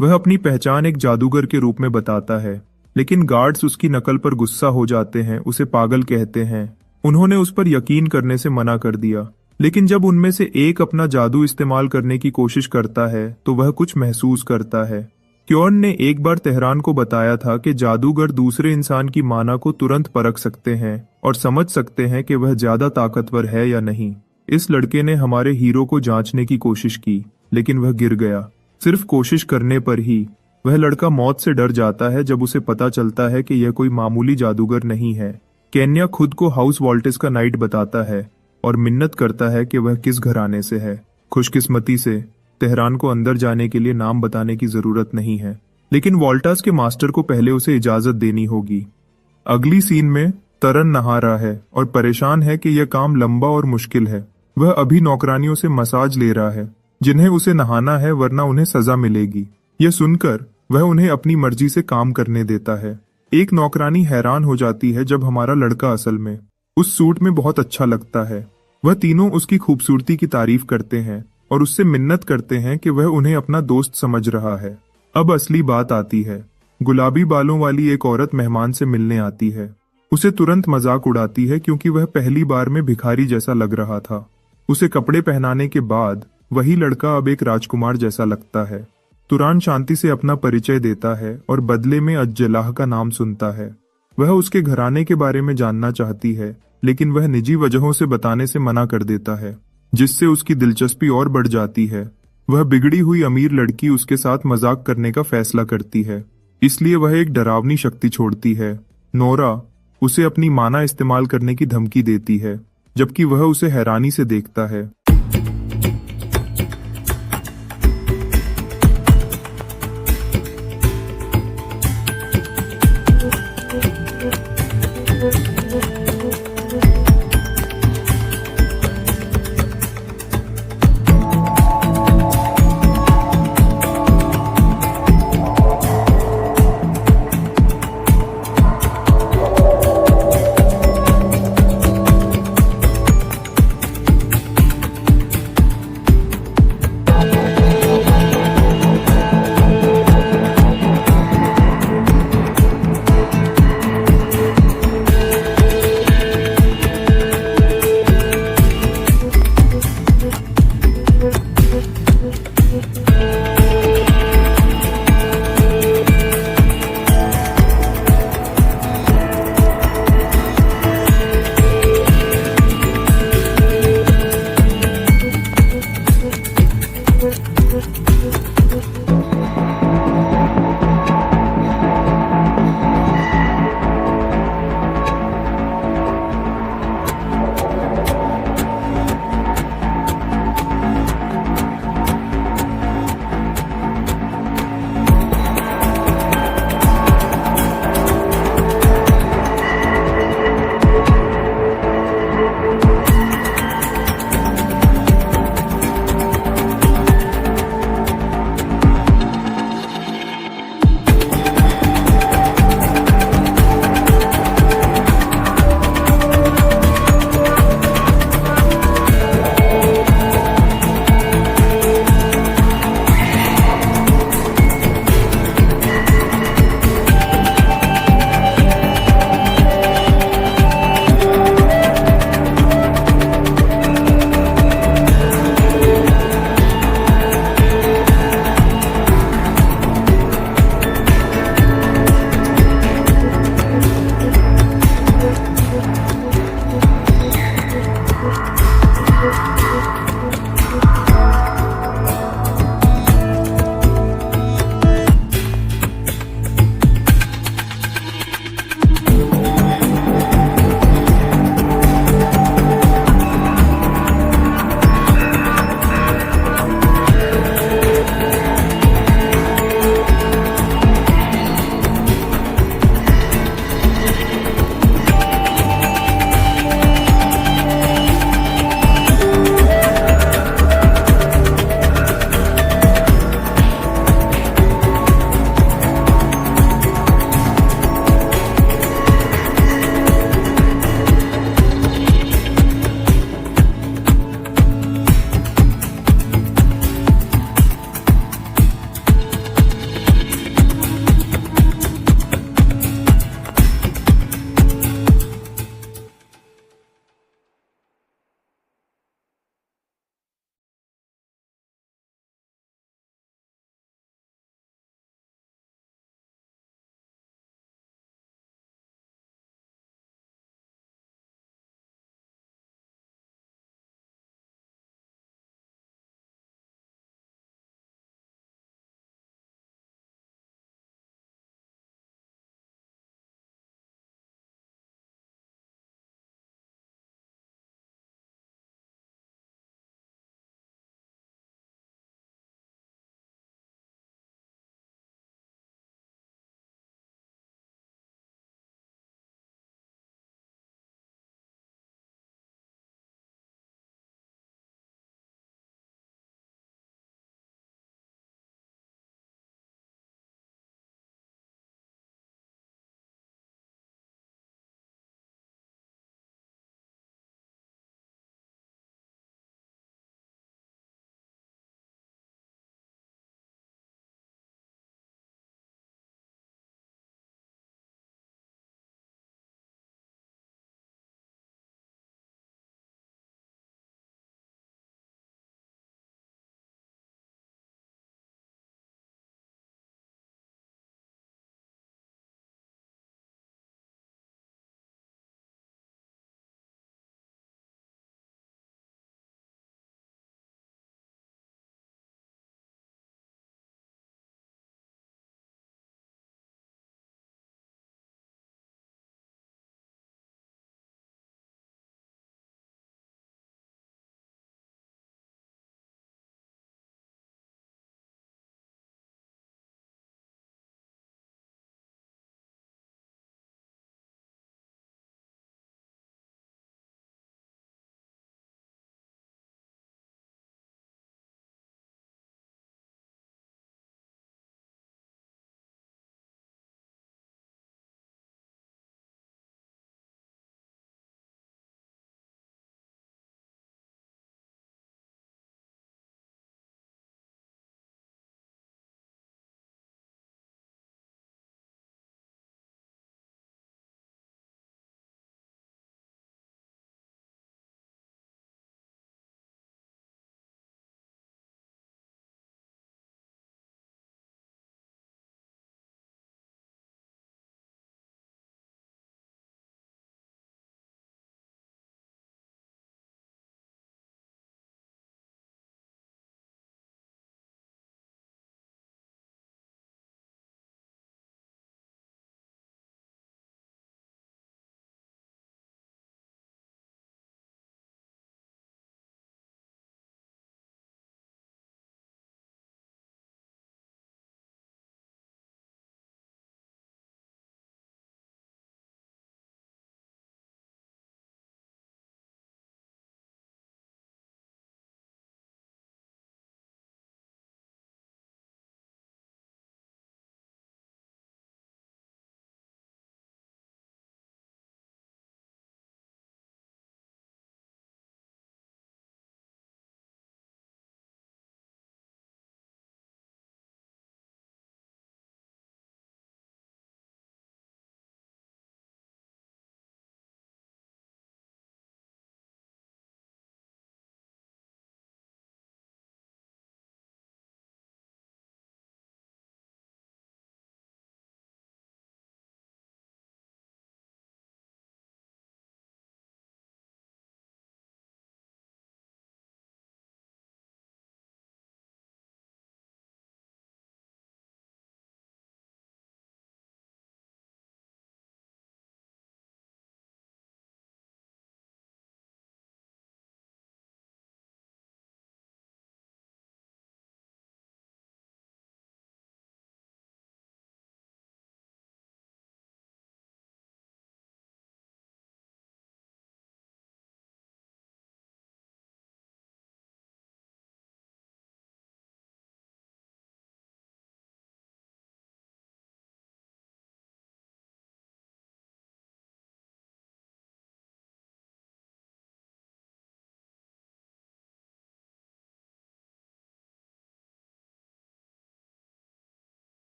वह अपनी पहचान एक जादूगर के रूप में बताता है, लेकिन गार्ड्स उसकी नकल पर गुस्सा हो जाते हैं, उसे पागल कहते हैं। उन्होंने उस पर यकीन करने से मना कर दिया। लेकिन जब उनमें से एक अपना जादू इस्तेमाल करने की कोशिश करता है तो वह कुछ महसूस करता है। क्योर्न ने एक बार तेहरान को बताया था कि जादूगर दूसरे इंसान की माना को तुरंत परख सकते हैं और समझ सकते हैं कि वह ज्यादा ताकतवर है या नहीं। इस लड़के ने हमारे हीरो को जांचने की कोशिश की, लेकिन वह गिर गया। सिर्फ कोशिश करने पर ही वह लड़का मौत से डर जाता है जब उसे पता चलता है कि यह कोई मामूली जादूगर नहीं है। केन्या खुद को हाउस वॉल्टिस का नाइट बताता है और मिन्नत करता है कि वह किस घराने से है। खुशकिस्मती से तेहरान को अंदर जाने के लिए नाम बताने की जरूरत नहीं है, लेकिन वॉल्टास के मास्टर को पहले उसे इजाजत देनी होगी। अगली सीन में तरन नहा रहा है और परेशान है कि यह काम लंबा और मुश्किल है। वह अभी नौकरानियों से मसाज ले रहा है जिन्हें उसे नहाना है, वरना उन्हें सजा मिलेगी। यह सुनकर वह उन्हें अपनी मर्जी से काम करने देता है। एक नौकरानी हैरान हो जाती है जब हमारा लड़का असल में उस सूट में बहुत अच्छा लगता है। वह तीनों उसकी खूबसूरती की तारीफ करते हैं और उससे मिन्नत करते हैं कि वह उन्हें अपना दोस्त समझ रहा है। अब असली बात आती है। गुलाबी बालों वाली एक औरत मेहमान से मिलने आती है। उसे तुरंत मजाक उड़ाती है क्योंकि वह पहली बार में भिखारी जैसा लग रहा था। उसे कपड़े पहनाने के बाद वही लड़का अब एक राजकुमार जैसा लगता है। तुरान शांति से अपना परिचय देता है और बदले में अज्जलाह का नाम सुनता है। वह उसके घराने के बारे में जानना चाहती है, लेकिन वह निजी वजहों से बताने से मना कर देता है, जिससे उसकी दिलचस्पी और बढ़ जाती है। वह बिगड़ी हुई अमीर लड़की उसके साथ मजाक करने का फैसला करती है, इसलिए वह एक डरावनी शक्ति छोड़ती है। नोरा उसे अपनी माना इस्तेमाल करने की धमकी देती है, जबकि वह उसे हैरानी से देखता है।